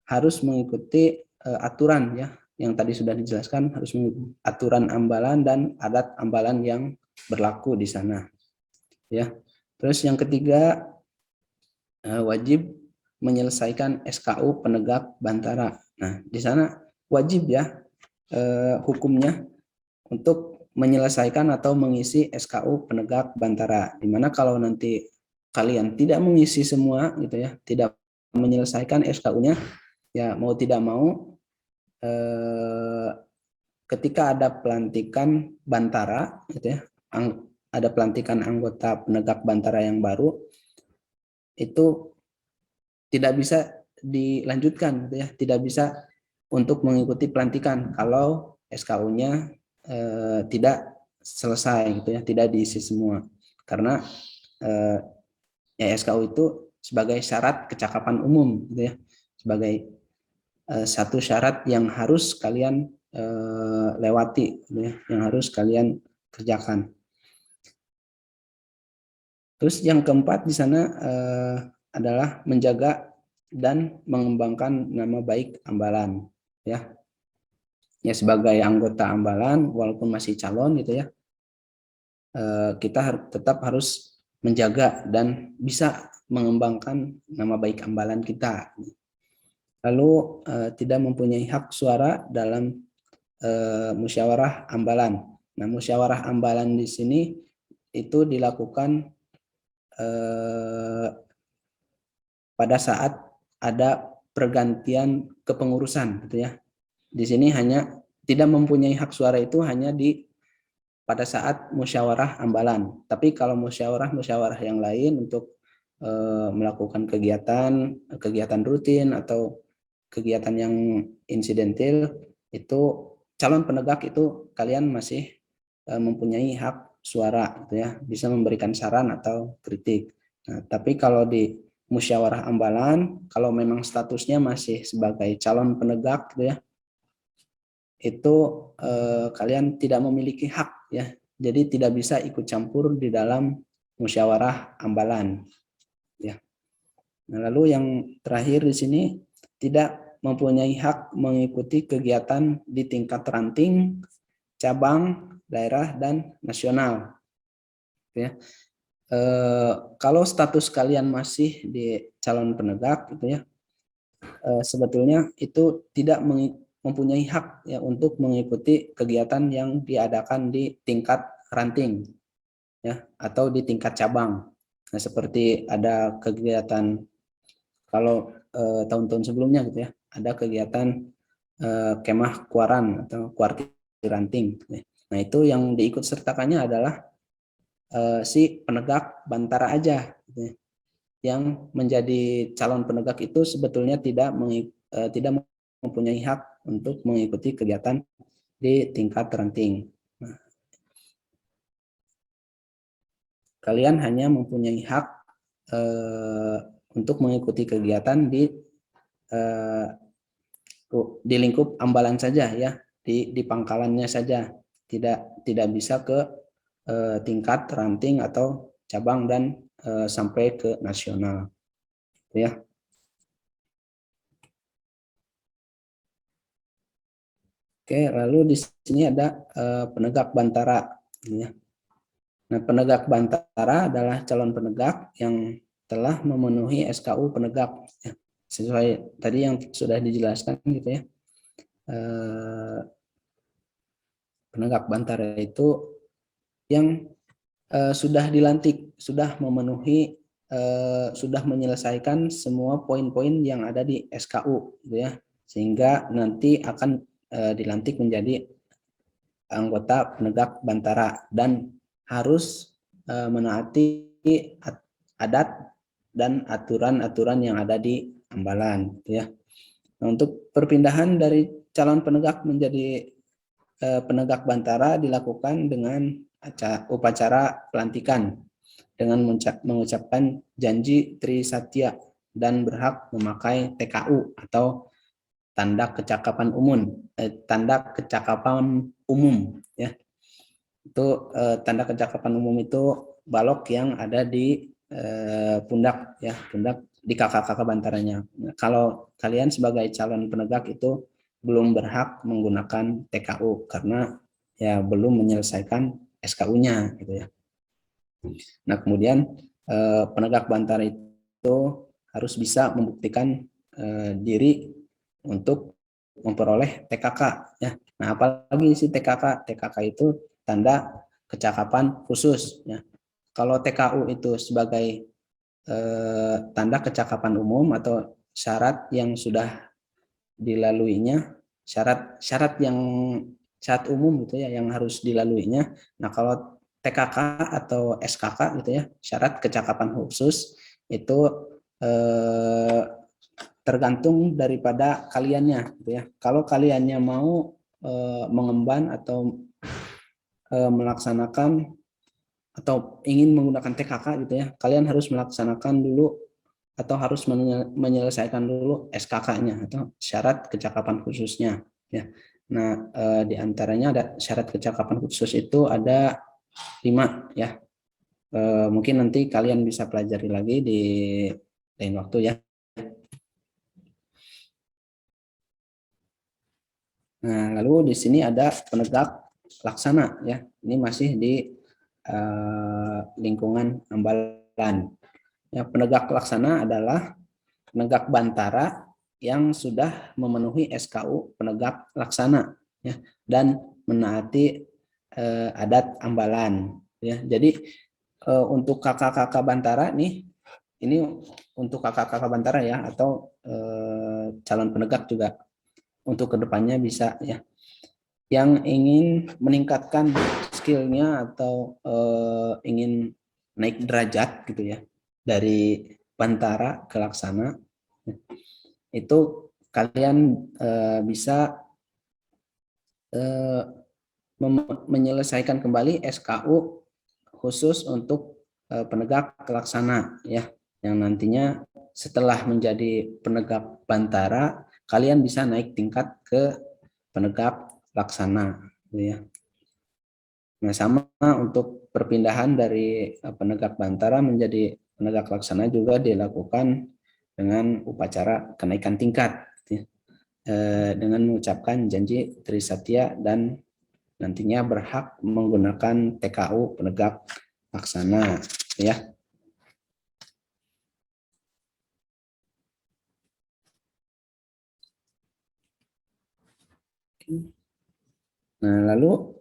harus mengikuti aturan ya, yang tadi sudah dijelaskan, harus mengikuti aturan ambalan dan adat ambalan yang berlaku di sana ya. Terus yang ketiga, wajib menyelesaikan SKU penegak Bantara. Nah, di sana wajib ya hukumnya untuk menyelesaikan atau mengisi SKU penegak Bantara. Dimana kalau nanti kalian tidak mengisi semua gitu ya, tidak menyelesaikan SKU-nya, ya mau tidak mau ketika ada pelantikan Bantara gitu ya, ada pelantikan anggota penegak Bantara yang baru, itu tidak bisa dilanjutkan gitu ya, tidak bisa untuk mengikuti pelantikan kalau SKU-nya tidak selesai gitu ya, tidak diisi semua, karena ya SKU itu sebagai syarat kecakapan umum gitu ya, sebagai satu syarat yang harus kalian lewati gitu ya, yang harus kalian kerjakan. Terus yang keempat di sana adalah menjaga dan mengembangkan nama baik ambalan ya. Ya, sebagai anggota ambalan walaupun masih calon gitu ya, kita tetap harus menjaga dan bisa mengembangkan nama baik ambalan kita. Lalu tidak mempunyai hak suara dalam musyawarah ambalan. Nah, musyawarah ambalan di sini itu dilakukan pada saat ada pergantian kepengurusan gitu ya. Di sini hanya tidak mempunyai hak suara itu hanya pada saat musyawarah ambalan. Tapi kalau musyawarah yang lain untuk melakukan kegiatan rutin atau kegiatan yang insidentil, itu calon penegak itu kalian masih mempunyai hak suara gitu ya, bisa memberikan saran atau kritik. Nah, tapi kalau di musyawarah ambalan, kalau memang statusnya masih sebagai calon penegak gitu ya, itu kalian tidak memiliki hak ya, jadi tidak bisa ikut campur di dalam musyawarah ambalan ya. Nah, lalu yang terakhir di sini, tidak mempunyai hak mengikuti kegiatan di tingkat ranting cabang, daerah, dan nasional. Ya. Kalau status kalian masih di calon penegak, gitu ya, sebetulnya itu tidak mempunyai hak ya untuk mengikuti kegiatan yang diadakan di tingkat ranting, ya, atau di tingkat cabang. Nah, seperti ada kegiatan kalau tahun-tahun sebelumnya, gitu ya, ada kegiatan kemah kuaran atau kuarti ranting. Nah, itu yang diikut sertakannya adalah si penegak bantara aja, gitu ya. Yang menjadi calon penegak itu sebetulnya tidak mempunyai hak untuk mengikuti kegiatan di tingkat ranting. Nah, kalian hanya mempunyai hak untuk mengikuti kegiatan di lingkup ambalan saja, ya, di pangkalannya saja, tidak bisa ke tingkat ranting atau cabang dan sampai ke nasional, ya. Oke, lalu di sini ada penegak bantara, ya. Nah, penegak bantara adalah calon penegak yang telah memenuhi SKU penegak, ya. Sesuai tadi yang sudah dijelaskan, gitu ya. Penegak bantara itu yang sudah dilantik, sudah memenuhi, sudah menyelesaikan semua poin-poin yang ada di SKU, gitu ya, sehingga nanti akan dilantik menjadi anggota penegak bantara dan harus menaati adat dan aturan-aturan yang ada di ambalan, gitu ya. Nah, untuk perpindahan dari calon penegak menjadi penegak bantara dilakukan dengan upacara pelantikan dengan mengucapkan janji Trisatya dan berhak memakai TKU atau tanda kecakapan umum, ya. Itu tanda kecakapan umum itu balok yang ada di pundak, ya, pundak di kakak-kakak bantaranya. Nah, kalau kalian sebagai calon penegak itu belum berhak menggunakan TKU karena ya belum menyelesaikan SKU-nya, gitu ya. Nah, kemudian penegak bantara itu harus bisa membuktikan diri untuk memperoleh TKK, ya. Nah, apalagi si TKK? TKK itu tanda kecakapan khusus, ya. Kalau TKU itu sebagai tanda kecakapan umum atau syarat yang sudah dilaluinya, syarat umum, gitu ya, yang harus dilaluinya. Nah, kalau TKK atau SKK, gitu ya, syarat kecakapan khusus itu tergantung daripada kaliannya, gitu ya. Kalau kaliannya mau mengemban atau melaksanakan atau ingin menggunakan TKK, gitu ya, kalian harus melaksanakan dulu atau harus menyelesaikan dulu SKK-nya atau syarat kecakapan khususnya, ya. Nah, di antaranya ada syarat kecakapan khusus itu ada 5, ya. Mungkin nanti kalian bisa pelajari lagi di lain waktu, ya. Nah, lalu di sini ada penegak laksana, ya. Ini masih di lingkungan ambalan. Ya, penegak laksana adalah penegak bantara yang sudah memenuhi SKU penegak laksana, ya, dan menaati adat ambalan, ya. Jadi untuk kakak-kakak bantara nih, ini untuk kakak-kakak bantara, ya, atau calon penegak juga untuk kedepannya bisa, ya, yang ingin meningkatkan skillnya atau ingin naik derajat, gitu ya, dari bantara ke laksana, itu kalian bisa menyelesaikan kembali SKU khusus untuk penegak laksana, ya, yang nantinya setelah menjadi penegak bantara kalian bisa naik tingkat ke penegak laksana, ya. Nah, sama untuk perpindahan dari penegak bantara menjadi penegak laksana juga dilakukan dengan upacara kenaikan tingkat, ya. Dengan mengucapkan janji Trisatya dan nantinya berhak menggunakan TKU penegak laksana ya. Nah, lalu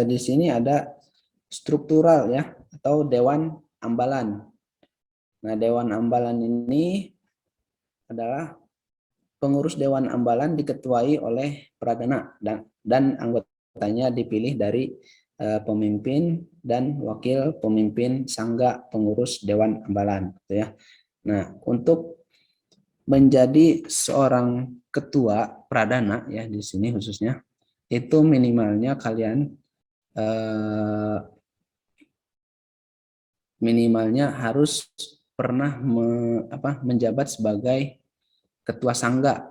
di sini ada struktural ya atau dewan ambalan. Nah, dewan ambalan ini adalah pengurus dewan ambalan diketuai oleh pradana dan anggotanya dipilih dari pemimpin dan wakil pemimpin sangga pengurus dewan ambalan gitu ya. Nah, untuk menjadi seorang ketua pradana ya di sini khususnya itu minimalnya kalian minimalnya harus pernah menjabat sebagai ketua sangga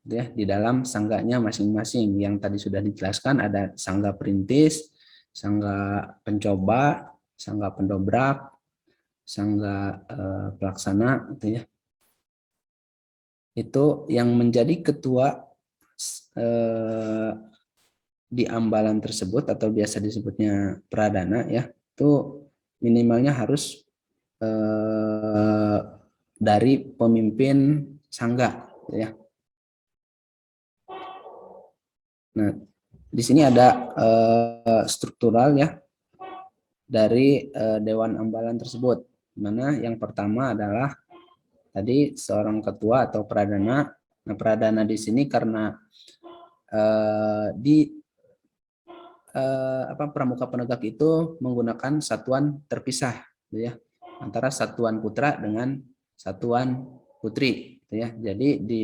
ya di dalam sangganya masing-masing. Yang tadi sudah dijelaskan ada sangga perintis, sangga pencoba, sangga pendobrak, sangga pelaksana gitu ya. Itu yang menjadi ketua di ambalan tersebut atau biasa disebutnya pradana ya, itu minimalnya harus dari pemimpin sangga ya. Nah, di sini ada struktural ya dari dewan ambalan tersebut. Mana yang pertama adalah tadi seorang ketua atau pradana. Nah, pradana di sini karena pramuka penegak itu menggunakan satuan terpisah gitu ya, antara satuan putra dengan satuan putri gitu ya. Jadi di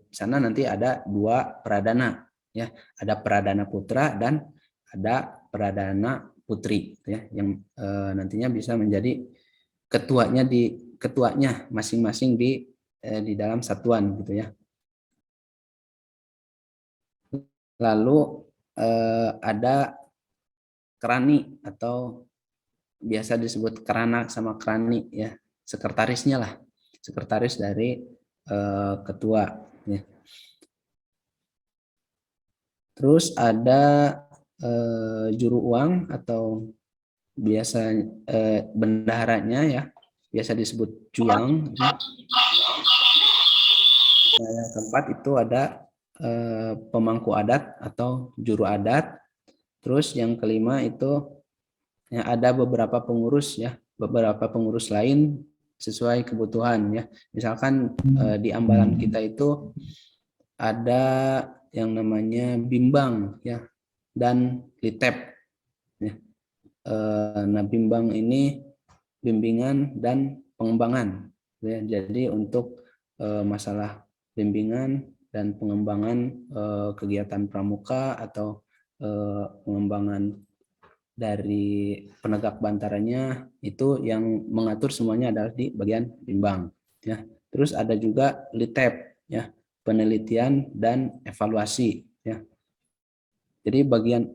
sana nanti ada dua pradana ya, ada pradana putra dan ada pradana putri gitu ya, yang nantinya bisa menjadi ketuanya masing-masing di dalam satuan gitu ya. Lalu ada kerani atau biasa disebut kerana sama kerani ya, sekretarisnya lah, sekretaris dari ketua ya. Terus ada juru uang atau biasa bendaharanya ya, biasa disebut juang ya. Nah, yang keempat itu ada pemangku adat atau juru adat. Terus yang kelima itu ya, ada beberapa pengurus ya, beberapa pengurus lain sesuai kebutuhan ya. Misalkan di ambalan kita itu ada yang namanya bimbang ya dan litep ya. Nah, bimbang ini bimbingan dan pengembangan ya. Jadi untuk masalah bimbingan dan pengembangan kegiatan pramuka atau pengembangan dari penegak bantaranya itu yang mengatur semuanya adalah di bagian bimbang ya. Terus ada juga litep ya, penelitian dan evaluasi ya. Jadi bagian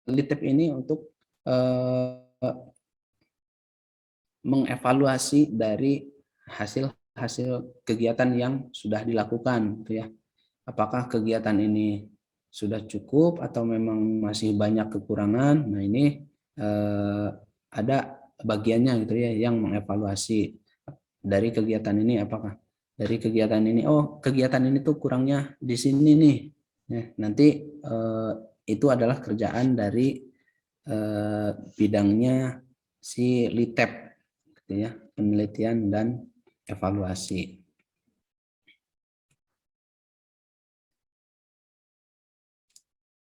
litep ini untuk mengevaluasi dari hasil kegiatan yang sudah dilakukan gitu ya. Apakah kegiatan ini sudah cukup atau memang masih banyak kekurangan? Nah, ini ada bagiannya gitu ya yang mengevaluasi dari kegiatan ini, apakah dari kegiatan ini kegiatan ini tuh kurangnya di sini nih. Ya, nanti itu adalah kerjaan dari bidangnya si litep gitu ya, penelitian dan evaluasi.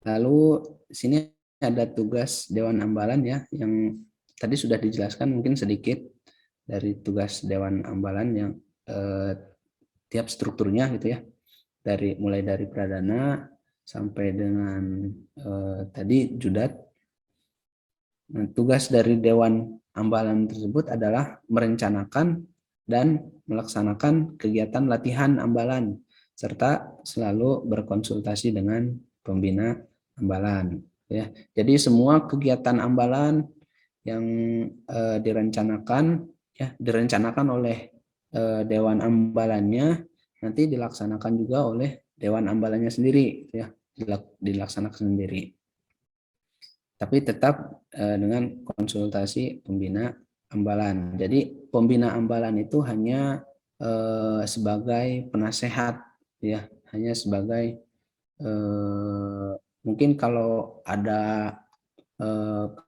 Lalu sini ada tugas Dewan Ambalan ya, yang tadi sudah dijelaskan mungkin sedikit dari tugas Dewan Ambalan yang tiap strukturnya gitu ya, mulai dari pradana sampai dengan tadi judat. Nah, tugas dari Dewan Ambalan tersebut adalah merencanakan dan melaksanakan kegiatan latihan ambalan serta selalu berkonsultasi dengan pembina ambalan ya. Jadi semua kegiatan ambalan yang direncanakan oleh dewan ambalannya nanti dilaksanakan juga oleh dewan ambalannya sendiri ya. dilaksanakan sendiri. Tapi tetap dengan konsultasi pembina ambalan. Jadi pembina ambalan itu hanya sebagai penasehat, ya, hanya sebagai mungkin kalau ada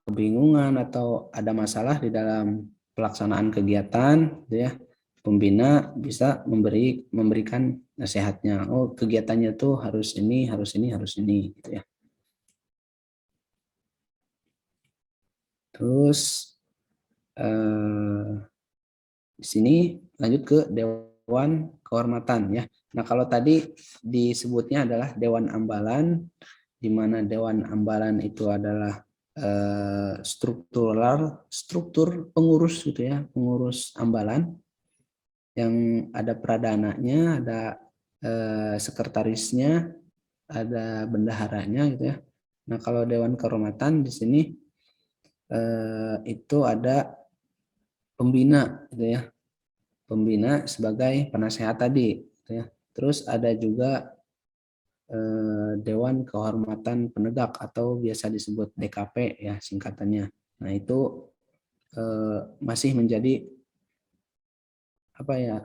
kebingungan atau ada masalah di dalam pelaksanaan kegiatan, gitu ya, pembina bisa memberikan nasihatnya. Oh, kegiatannya tuh harus ini, harus ini, harus ini, gitu ya. Terus di sini lanjut ke Dewan Kehormatan, ya. Nah, kalau tadi disebutnya adalah Dewan Ambalan, di mana Dewan Ambalan itu adalah struktur pengurus, gitu ya, pengurus ambalan yang ada pradananya, ada sekretarisnya, ada bendaharanya, gitu ya. Nah, kalau Dewan Kehormatan di sini itu ada pembina, gitu ya, pembina sebagai penasehat tadi, gitu ya. Terus ada juga Dewan Kehormatan Penegak atau biasa disebut DKP, ya, singkatannya. Nah, itu masih menjadi apa ya,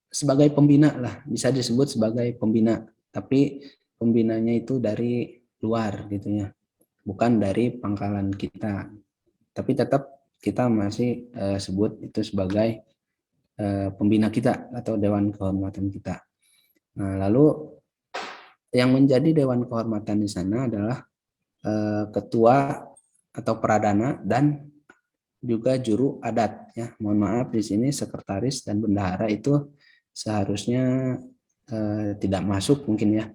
sebagai pembina lah, bisa disebut sebagai pembina, tapi pembinanya itu dari luar, gitu ya, bukan dari pangkalan kita, tapi tetap kita masih sebut itu sebagai pembina kita atau Dewan Kehormatan kita. Nah, lalu yang menjadi Dewan Kehormatan di sana adalah ketua atau pradana dan juga juru adat, ya. Mohon maaf, di sini sekretaris dan bendahara itu seharusnya tidak masuk mungkin, ya.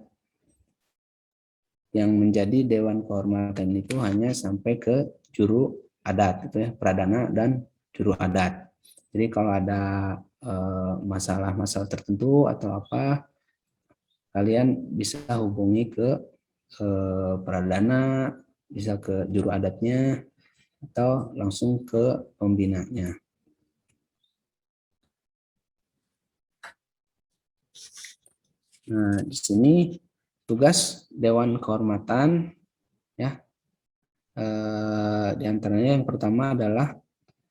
Yang menjadi Dewan Kehormatan itu hanya sampai ke juru adat, itu ya, pradana dan juru adat. Jadi kalau ada masalah-masalah tertentu atau apa, kalian bisa hubungi ke pradana, bisa ke juru adatnya, atau langsung ke pembinanya. Nah, di sini tugas Dewan Kehormatan, ya, di antaranya yang pertama adalah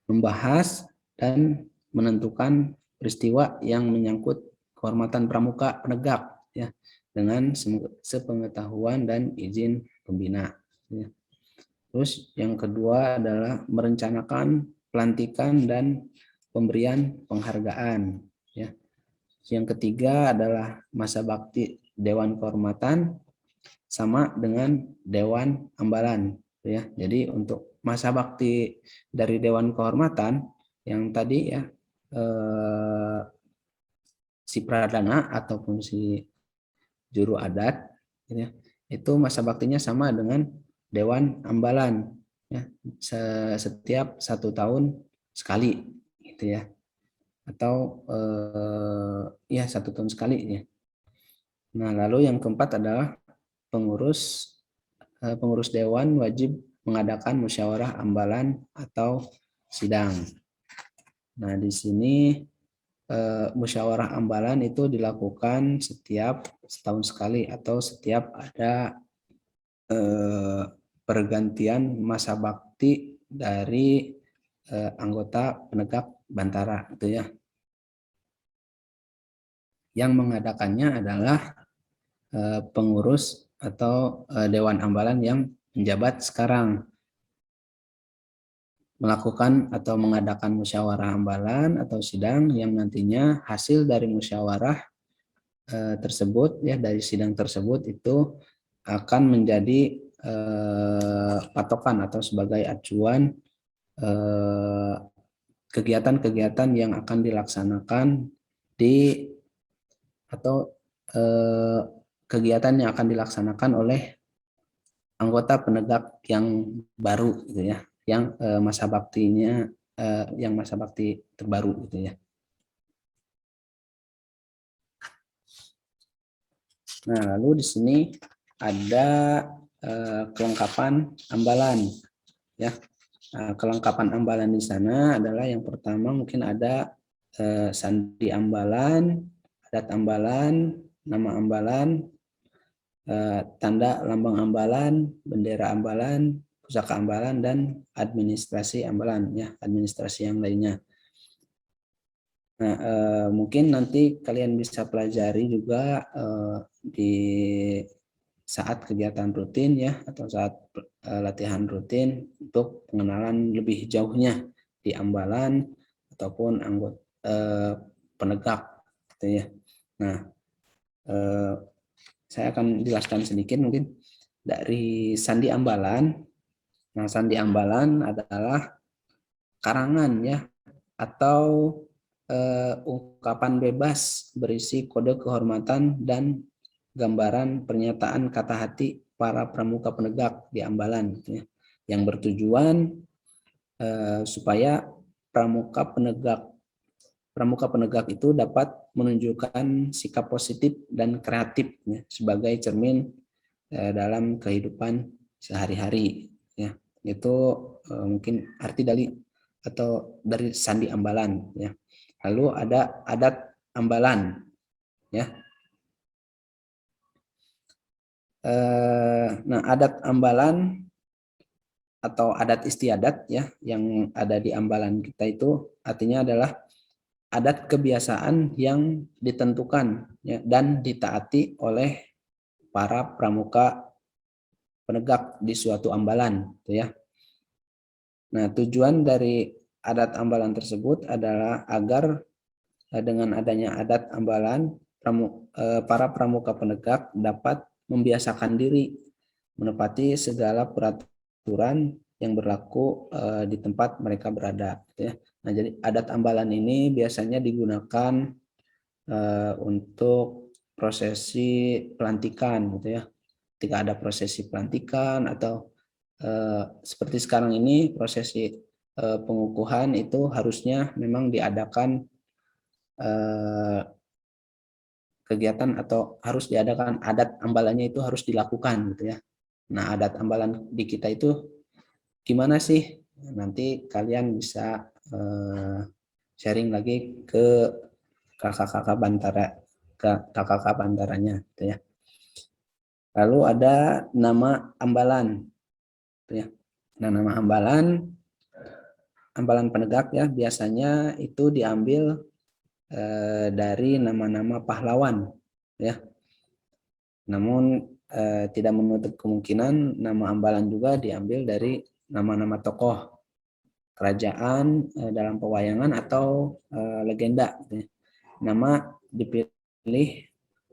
membahas dan menentukan peristiwa yang menyangkut kehormatan pramuka penegak, ya, dengan sepengetahuan dan izin pembina, ya. Terus yang kedua adalah merencanakan pelantikan dan pemberian penghargaan, ya. Yang ketiga adalah masa bakti Dewan Kehormatan sama dengan Dewan Ambalan, ya. Jadi untuk masa bakti dari Dewan Kehormatan yang tadi, ya, si pradana ataupun si juru adat, ya, itu masa baktinya sama dengan Dewan Ambalan, ya, setiap 1 tahun sekali, gitu ya, atau ya 1 tahun sekali, ya. Nah, lalu yang keempat adalah pengurus dewan wajib mengadakan musyawarah ambalan atau sidang. Nah, di sini musyawarah ambalan itu dilakukan setiap setahun sekali atau setiap ada pergantian masa bakti dari anggota penegak Bantara, itu ya. Yang mengadakannya adalah pengurus atau Dewan Ambalan yang menjabat sekarang, melakukan atau mengadakan musyawarah ambalan atau sidang yang nantinya hasil dari musyawarah tersebut, ya, dari sidang tersebut itu akan menjadi patokan atau sebagai acuan kegiatan-kegiatan yang akan dilaksanakan atau kegiatan yang akan dilaksanakan oleh anggota penegak yang baru, gitu ya, yang masa baktinya yang masa bakti terbaru, gitu ya. Nah, lalu di sini ada kelengkapan ambalan, ya. Nah, kelengkapan ambalan di sana adalah yang pertama mungkin ada sandi ambalan, adat ambalan, nama ambalan, tanda lambang ambalan, bendera ambalan, pusaka ambalan, dan administrasi ambalan, ya, administrasi yang lainnya. Nah, mungkin nanti kalian bisa pelajari juga di saat kegiatan rutin, ya, atau saat latihan rutin untuk pengenalan lebih jauhnya di ambalan ataupun anggota penegak, gitu ya. Nah, saya akan jelaskan sedikit mungkin dari sandi ambalan. Nah, sandi ambalan adalah karangan, ya, atau ungkapan bebas berisi kode kehormatan dan gambaran pernyataan kata hati para pramuka penegak di ambalan, ya, yang bertujuan supaya pramuka penegak itu dapat menunjukkan sikap positif dan kreatif, ya, sebagai cermin dalam kehidupan sehari-hari, ya. Itu mungkin arti dari sandi ambalan, ya. Lalu ada adat ambalan, ya. Nah, adat ambalan atau adat istiadat, ya, yang ada di ambalan kita itu artinya adalah adat kebiasaan yang ditentukan, ya, dan ditaati oleh para pramuka penegak di suatu ambalan, gitu ya. Nah, tujuan dari adat ambalan tersebut adalah agar dengan adanya adat ambalan, para pramuka penegak dapat membiasakan diri menepati segala peraturan yang berlaku di tempat mereka berada, gitu ya. Nah, jadi adat ambalan ini biasanya digunakan untuk prosesi pelantikan, gitu ya. Ketika ada prosesi pelantikan atau seperti sekarang ini prosesi pengukuhan itu harusnya memang diadakan kegiatan atau harus diadakan adat ambalannya itu harus dilakukan, gitu ya. Nah, adat ambalan di kita itu gimana sih? Nanti kalian bisa sharing lagi ke kakak-kakak bantaranya, gitu ya. Lalu ada nama ambalan, gitu ya. Nah, nama ambalan penegak, ya, biasanya itu diambil dari nama-nama pahlawan, ya. Namun tidak menutup kemungkinan nama ambalan juga diambil dari nama-nama tokoh kerajaan dalam pewayangan atau legenda, gitu ya. Nama dipilih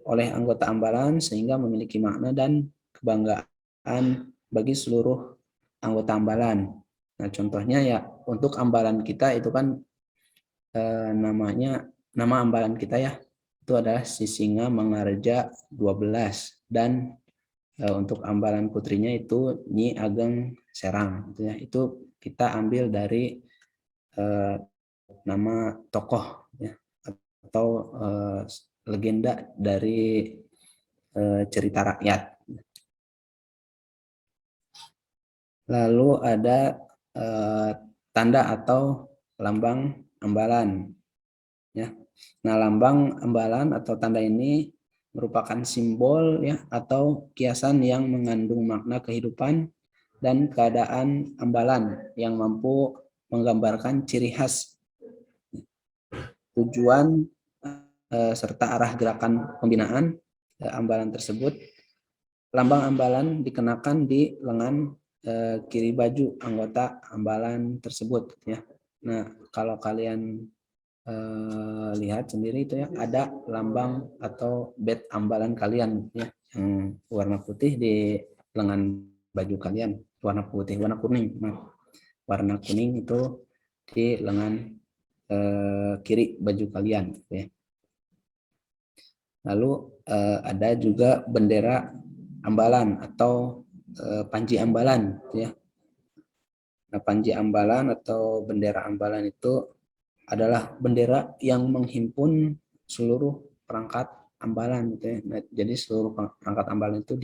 oleh anggota ambalan sehingga memiliki makna dan kebanggaan bagi seluruh anggota ambalan. Nah, contohnya, ya, untuk ambalan kita itu kan nama ambalan kita, ya, itu adalah Sisinga Mangaraja 12, dan untuk ambalan putrinya itu Nyi Ageng Serang, gitu ya. Itu kita ambil dari nama tokoh, ya, atau legenda dari cerita rakyat. Lalu ada tanda atau lambang ambalan, ya. Nah, lambang ambalan atau tanda ini merupakan simbol, ya, atau kiasan yang mengandung makna kehidupan dan keadaan ambalan yang mampu menggambarkan ciri khas, tujuan serta arah gerakan pembinaan ambalan tersebut. Lambang ambalan dikenakan di lengan kiri baju anggota ambalan tersebut, ya. Nah, kalau kalian lihat sendiri itu, ya, ada lambang atau badge ambalan kalian, ya, yang warna putih di lengan baju kalian, warna kuning, warna kuning itu di lengan kiri baju kalian, gitu ya. Lalu ada juga bendera ambalan atau panji ambalan, gitu ya. Nah, panji ambalan atau bendera ambalan itu adalah bendera yang menghimpun seluruh perangkat ambalan, gitu ya. Nah, jadi seluruh perangkat ambalan itu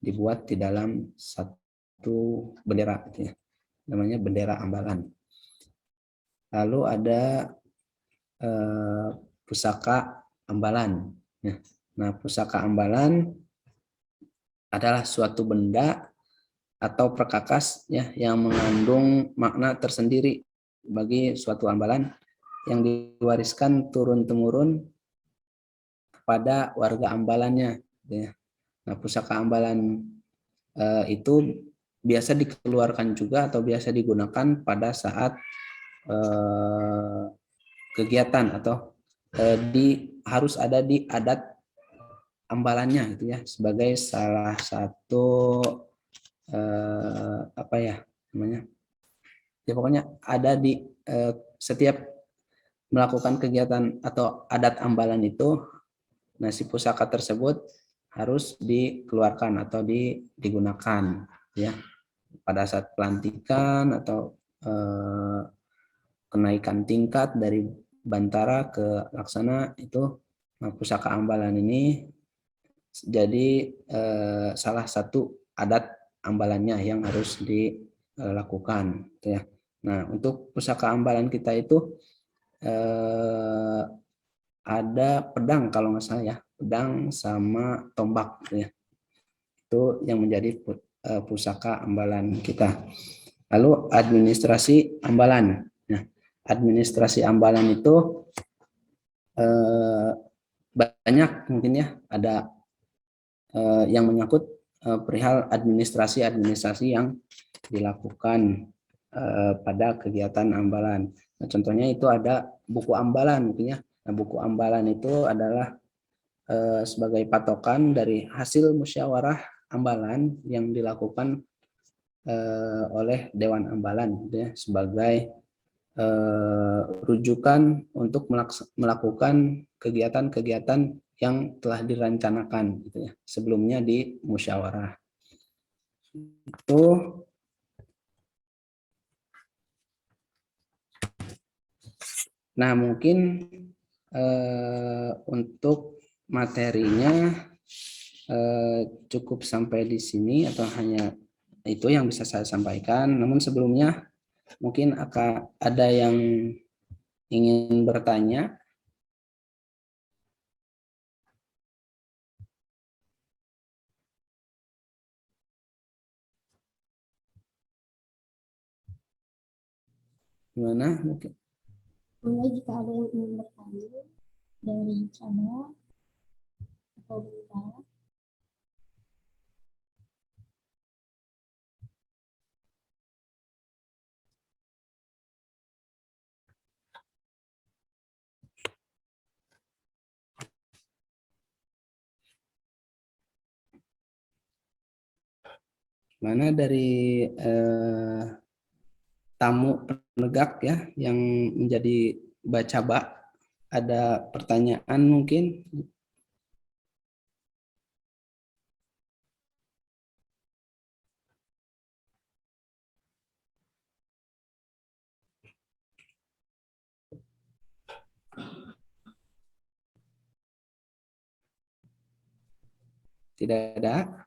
dibuat di dalam satu bendera, gitu ya. Namanya bendera ambalan. Lalu ada pusaka ambalan. Nah, pusaka ambalan adalah suatu benda atau perkakas ya yang mengandung makna tersendiri bagi suatu ambalan yang diwariskan turun-temurun kepada warga ambalannya ya. Nah, pusaka ambalan itu biasa dikeluarkan juga atau biasa digunakan pada saat kegiatan atau harus ada di adat ambalannya gitu ya, sebagai salah satu apa ya namanya, ya pokoknya ada di setiap melakukan kegiatan atau adat ambalan itu, nah si pusaka tersebut harus dikeluarkan atau digunakan ya pada saat pelantikan atau kenaikan tingkat dari bantara ke laksana itu. Nah, pusaka ambalan ini jadi salah satu adat ambalannya yang harus dilakukan ya. Nah, untuk pusaka ambalan kita itu ada pedang kalau nggak salah ya, pedang sama tombak ya. Itu yang menjadi pusaka ambalan kita. Lalu administrasi ambalan. Nah, administrasi ambalan itu banyak mungkin ya, ada yang menyangkut perihal administrasi yang dilakukan pada kegiatan ambalan. Nah, contohnya itu ada buku ambalan mungkin ya. Nah, buku ambalan itu adalah sebagai patokan dari hasil musyawarah ambalan yang dilakukan oleh Dewan Ambalan gitu ya, sebagai rujukan untuk melakukan kegiatan-kegiatan yang telah direncanakan gitu ya, sebelumnya di musyawarah. Itu nah mungkin untuk materinya cukup sampai di sini atau hanya itu yang bisa saya sampaikan. Namun sebelumnya mungkin akan ada yang ingin bertanya. Gimana? Mungkin. Mulai jika ada yang ingin bertanya dari channel atau berbicara. Mana dari tamu penegak ya yang menjadi bacaba, ada pertanyaan mungkin? Tidak ada?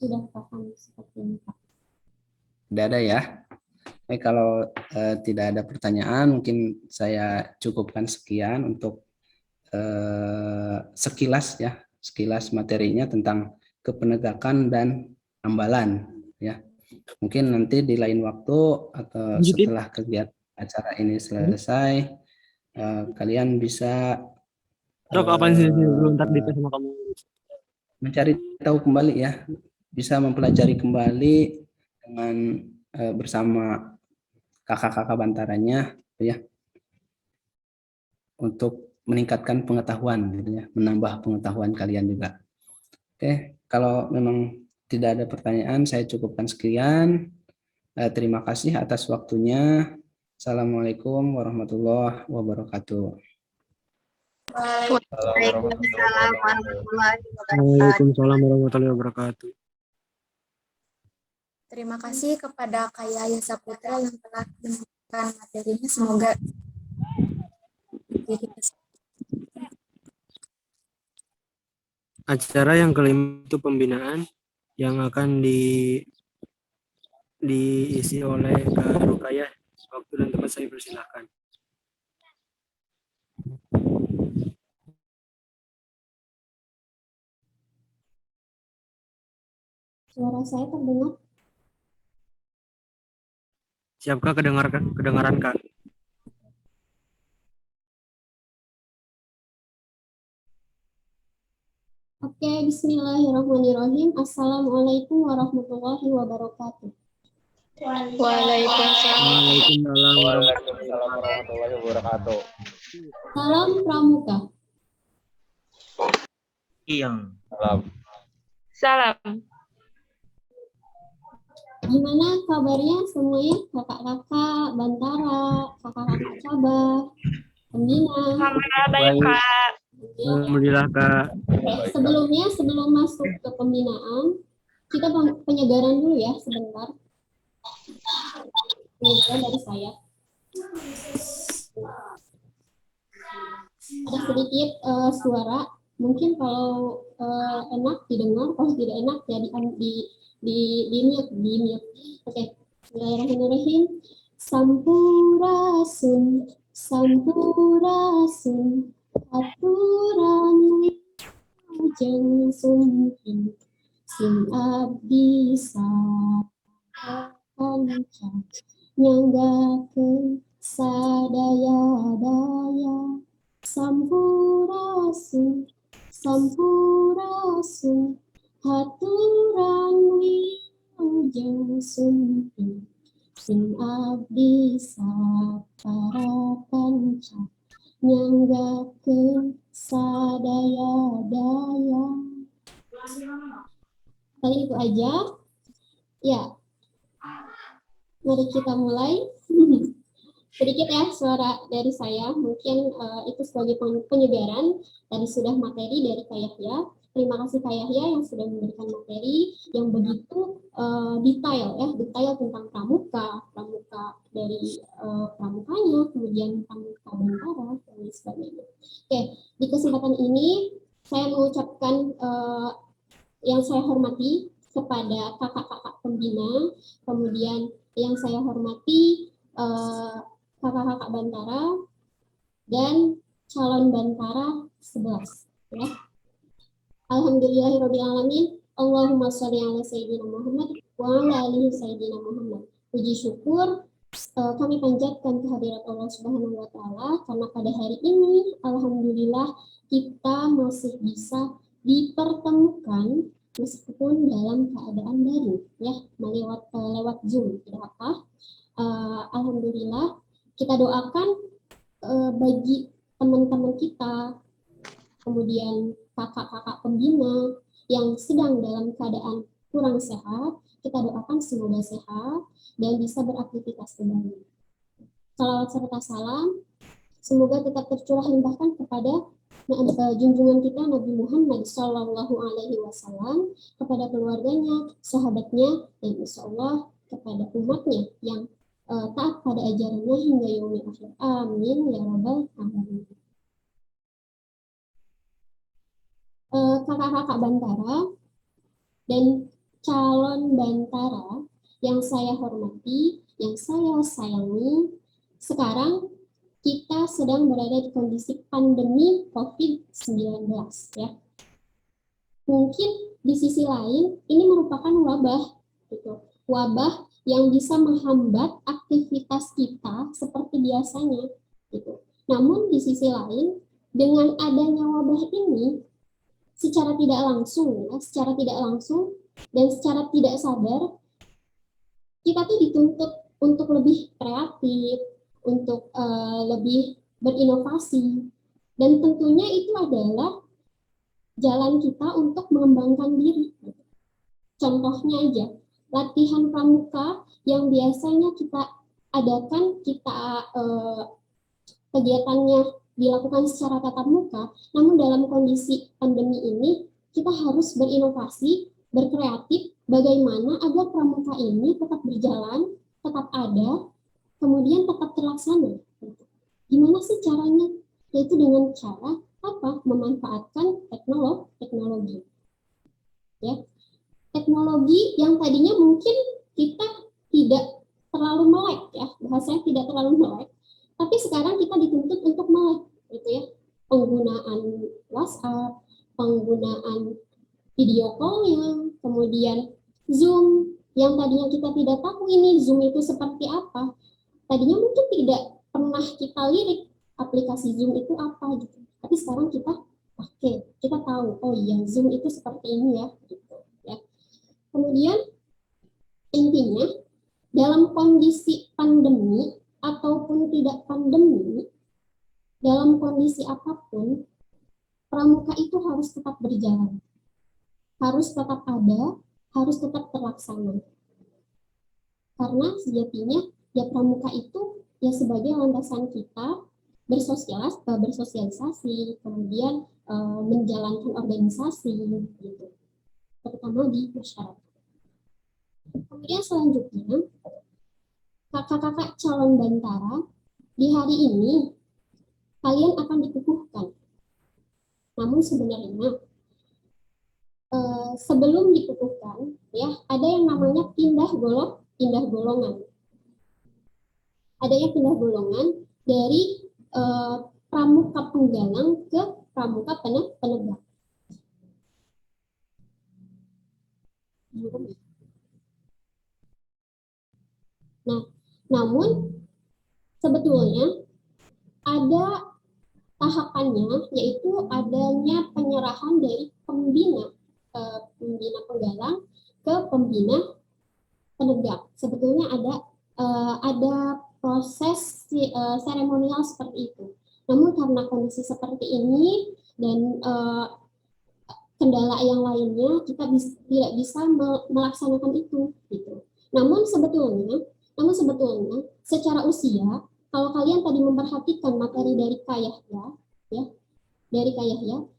Sudah paham seperti ini, Pak. Tidak ada ya. Kalau tidak ada pertanyaan, mungkin saya cukupkan sekian untuk sekilas materinya tentang kepenegakan dan ambalan ya. Mungkin nanti di lain waktu atau setelah kegiatan acara ini selesai, kalian bisa mencari tahu kembali ya, bisa mempelajari kembali dengan bersama kakak-kakak bantaranya ya, untuk meningkatkan pengetahuan gitu ya, menambah pengetahuan kalian juga. Oke, kalau memang tidak ada pertanyaan, saya cukupkan sekian. Terima kasih atas waktunya. Assalamualaikum warahmatullahi wabarakatuh. Waalaikumsalam warahmatullahi wabarakatuh. Waalaikumsalam warahmatullahi wabarakatuh. Terima kasih kepada Kak Yahya Saputra yang telah memberikan materinya. Semoga Acara yang kelima itu pembinaan yang akan diisi oleh Kak Rukayah. Waktu dan tempat saya persilahkan. Suara saya terdengar? Siap Kak, kedengaran Kak. Oke, bismillahirrahmanirrahim. Assalamualaikum warahmatullahi wabarakatuh. Waalaikumsalam. Waalaikumsalam warahmatullahi wabarakatuh. Salam Pramuka. Salam. Salam. Gimana kabarnya semuanya? Kakak-kakak Bantara, kakak-kakak cabang, pembina. Alhamdulillah baik, Kak. Alhamdulillah Kak. Sebelumnya, sebelum masuk ke pembinaan, kita penyegaran dulu ya sebentar. Penyegaran dari saya. Ada sedikit suara, mungkin kalau enak didengar, kalau tidak enak ya di mute. Oke, Bismillahirrahmanirrahim. Sampurasun, sampurasun, aturan wilujeng sumping, sing abdi sakanca, nyanggakeun sadaya-daya. Sampurasun, sampurasun, haturan wilujeng sumping, sing abdi saparakanca, nyanggakeun sadaya-daya. Kali itu aja. Ya, mari kita mulai. Sedikit ya suara dari saya, mungkin itu sebagai penyegaran. Tadi sudah materi dari Kak Yahya. Terima kasih Kak Yahya yang sudah memberikan materi yang begitu detail tentang pramuka dari pramukanya, kemudian pramuka Bantara, dan sebagainya. Oke, di kesempatan ini saya mengucapkan yang saya hormati kepada kakak-kakak pembina, kemudian yang saya hormati kakak-kakak Bantara dan calon Bantara 11 ya. Alhamdulillahirrabbilalamin. Allahumma sholli ala sayyidina Muhammad wa ala alihi sayyidina Muhammad. Puji syukur kami panjatkan kehadirat Allah Subhanahu wa taala karena pada hari ini alhamdulillah kita masih bisa dipertemukan meskipun dalam keadaan daring ya, lewat Zoom, tidak apa. Alhamdulillah, kita doakan bagi teman-teman kita, kemudian kakak-kakak pembina yang sedang dalam keadaan kurang sehat, kita doakan semoga sehat dan bisa beraktivitas kembali. Salawat serta salam, semoga tetap tercurah limpahkan kepada junjungan kita Nabi Muhammad SAW, kepada keluarganya, sahabatnya, dan insya Allah kepada umatnya yang taat pada ajarannya hingga yaumil akhir. Amin ya rabbal alamin. Kakak-kakak Bantara dan calon Bantara yang saya hormati, yang saya sayangi, sekarang kita sedang berada di kondisi pandemi COVID-19 ya. Mungkin di sisi lain ini merupakan wabah gitu. Wabah yang bisa menghambat aktivitas kita seperti biasanya gitu. Namun di sisi lain dengan adanya wabah ini secara tidak langsung dan secara tidak sadar kita tuh dituntut untuk lebih kreatif, untuk lebih berinovasi, dan tentunya itu adalah jalan kita untuk mengembangkan diri. Contohnya aja, latihan pramuka yang biasanya kita adakan, kegiatannya dilakukan secara tatap muka, namun dalam kondisi pandemi ini kita harus berinovasi, berkreatif, bagaimana agar pramuka ini tetap berjalan, tetap ada, kemudian tetap terlaksana. Gimana sih caranya? Yaitu dengan cara apa? Memanfaatkan teknologi. Ya. Teknologi yang tadinya mungkin kita tidak terlalu melek ya, bahasanya tidak terlalu melek, tapi sekarang kita dituntut untuk melek gitu ya. Penggunaan WhatsApp, penggunaan video call-nya, kemudian Zoom yang tadinya kita tidak tahu ini Zoom itu seperti apa. Tadinya mungkin tidak pernah kita lirik aplikasi Zoom itu apa gitu. Tapi sekarang kita pakai, kita tahu, oh iya Zoom itu seperti ini ya gitu ya. Kemudian intinya dalam kondisi pandemi ataupun tidak pandemi, dalam kondisi apapun, pramuka itu harus tetap berjalan. Harus tetap ada, harus tetap terlaksana. Karena sejatinya ya pramuka itu ya sebagai landasan kita bersosialisasi, kemudian menjalankan organisasi gitu, terutama di masyarakat. Kemudian selanjutnya, kakak-kakak calon bantara, di hari ini kalian akan dikukuhkan. Namun sebenarnya sebelum dikukuhkan, ya ada yang namanya pindah golongan. Ada yang pindah golongan dari pramuka penggalang ke pramuka penegak. Nah, namun sebetulnya ada tahapannya, yaitu adanya penyerahan dari pembina penggalang ke pembina penegak. Sebetulnya ada proses seremonial seperti itu. Namun karena kondisi seperti ini dan kendala yang lainnya, kita tidak bisa melaksanakan itu gitu. Namun sebetulnya secara usia, kalau kalian tadi memperhatikan materi dari Kak Yahya,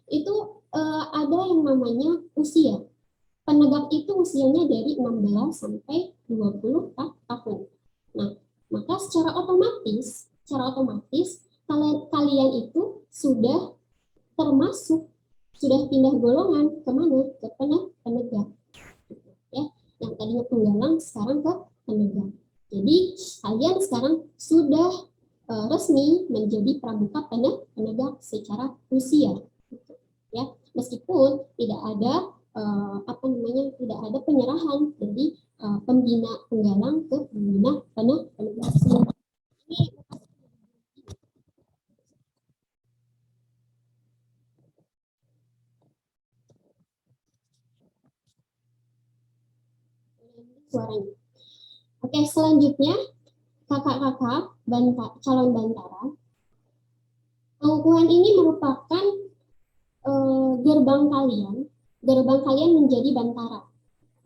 itu ada yang namanya usia. Penegak itu usianya dari 16 sampai 20 tahun. Nah, maka secara otomatis kalian itu sudah termasuk, sudah pindah golongan kemana? Ke penegak. Ya, yang tadinya penggalang sekarang ke penegak. Jadi kalian sekarang sudah resmi menjadi pramuka penegak secara usia. Ya, meskipun tidak ada tidak ada penyerahan dari pembina penggalang ke pembina penegak. Suaranya. Oke, selanjutnya kakak-kakak calon bantara, pengukuhan ini merupakan gerbang kalian menjadi bantara,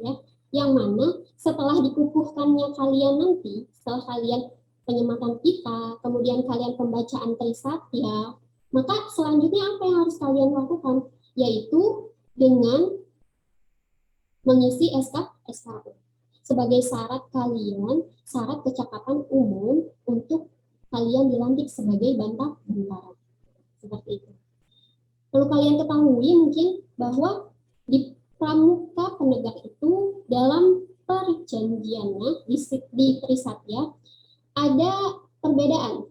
ya. Yang mana setelah dikukuhkannya kalian nanti, setelah kalian penyematan pita, kemudian kalian pembacaan Trisatya, maka selanjutnya apa yang harus kalian lakukan? Yaitu dengan mengisi SKU sebagai syarat kecakapan umum untuk kalian dilantik sebagai bantara. Seperti itu. Perlu kalian ketahui mungkin bahwa di pramuka penegak itu dalam perjanjiannya di Trisatya ada perbedaan.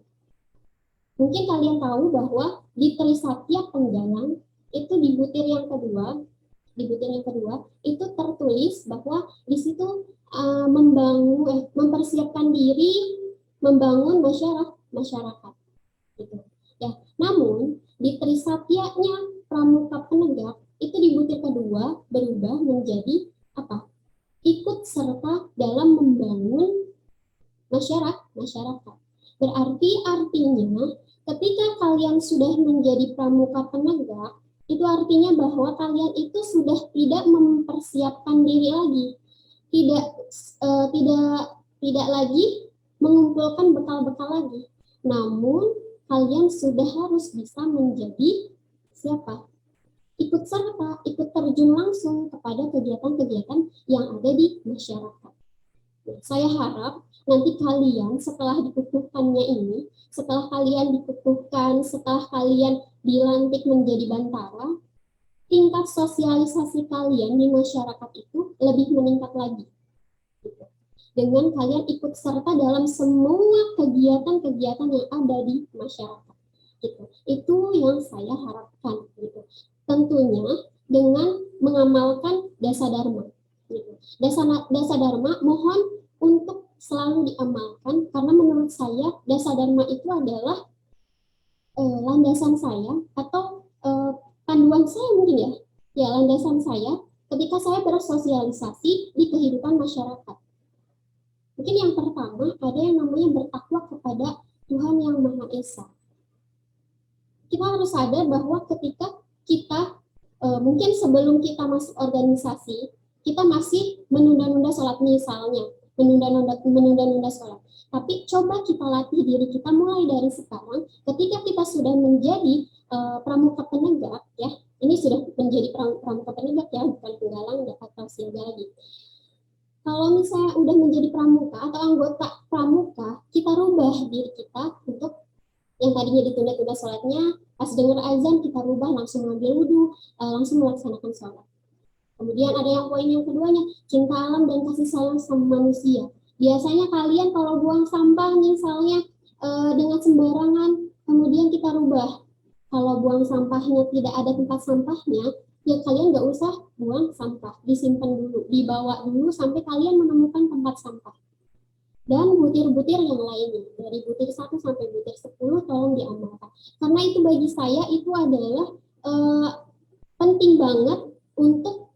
Mungkin kalian tahu bahwa di Trisatya penggalang itu di butir yang kedua itu tertulis bahwa di situ mempersiapkan diri membangun masyarakat gitu. Ya, namun di Trisatya-nya pramuka penegak itu di butir kedua berubah menjadi apa? Ikut serta dalam membangun masyarakat. Berarti artinya ketika kalian sudah menjadi pramuka penegak, itu artinya bahwa kalian itu sudah tidak mempersiapkan diri lagi, tidak lagi mengumpulkan bekal-bekal lagi, namun kalian sudah harus bisa menjadi siapa? Ikut serta, ikut terjun langsung kepada kegiatan-kegiatan yang ada di masyarakat. Nah, saya harap nanti kalian setelah dikukuhkannya ini, setelah kalian dilantik menjadi bantara, tingkat sosialisasi kalian di masyarakat itu lebih meningkat lagi. Dengan kalian ikut serta dalam semua kegiatan-kegiatan yang ada di masyarakat. Gitu. Itu yang saya harapkan. Gitu. Tentunya dengan mengamalkan dasa dharma. Gitu. Dasa Dharma mohon untuk selalu diamalkan, karena menurut saya Dasa Dharma itu adalah landasan saya atau panduan saya mungkin ya landasan saya ketika saya bersosialisasi di kehidupan masyarakat. Mungkin yang pertama ada yang namanya bertakwa kepada Tuhan Yang Maha Esa. Kita harus sadar bahwa ketika kita mungkin sebelum kita masuk organisasi, kita masih menunda-nunda sholat misalnya, menunda-nunda sholat. Tapi coba kita latih diri kita mulai dari sekarang. Ketika kita sudah menjadi pramuka penegak, ya, ini sudah menjadi pramuka penegak ya, bukan penggalang atau siaga lagi. Kalau misalnya udah menjadi pramuka atau anggota pramuka, kita rubah diri kita untuk yang tadinya ditunda-tunda sholatnya, pas dengar azan kita rubah langsung mengambil wudhu, langsung melaksanakan sholat. Kemudian ada yang poin yang keduanya, cinta alam dan kasih sayang sama manusia. Biasanya kalian kalau buang sampah misalnya dengan sembarangan, kemudian kita rubah. Kalau buang sampahnya tidak ada tempat sampahnya, ya kalian nggak usah buang sampah, disimpan dulu, dibawa dulu sampai kalian menemukan tempat sampah. Dan butir-butir yang lainnya, dari butir 1 sampai butir 10 tolong diamalkan. Karena itu bagi saya itu adalah penting banget untuk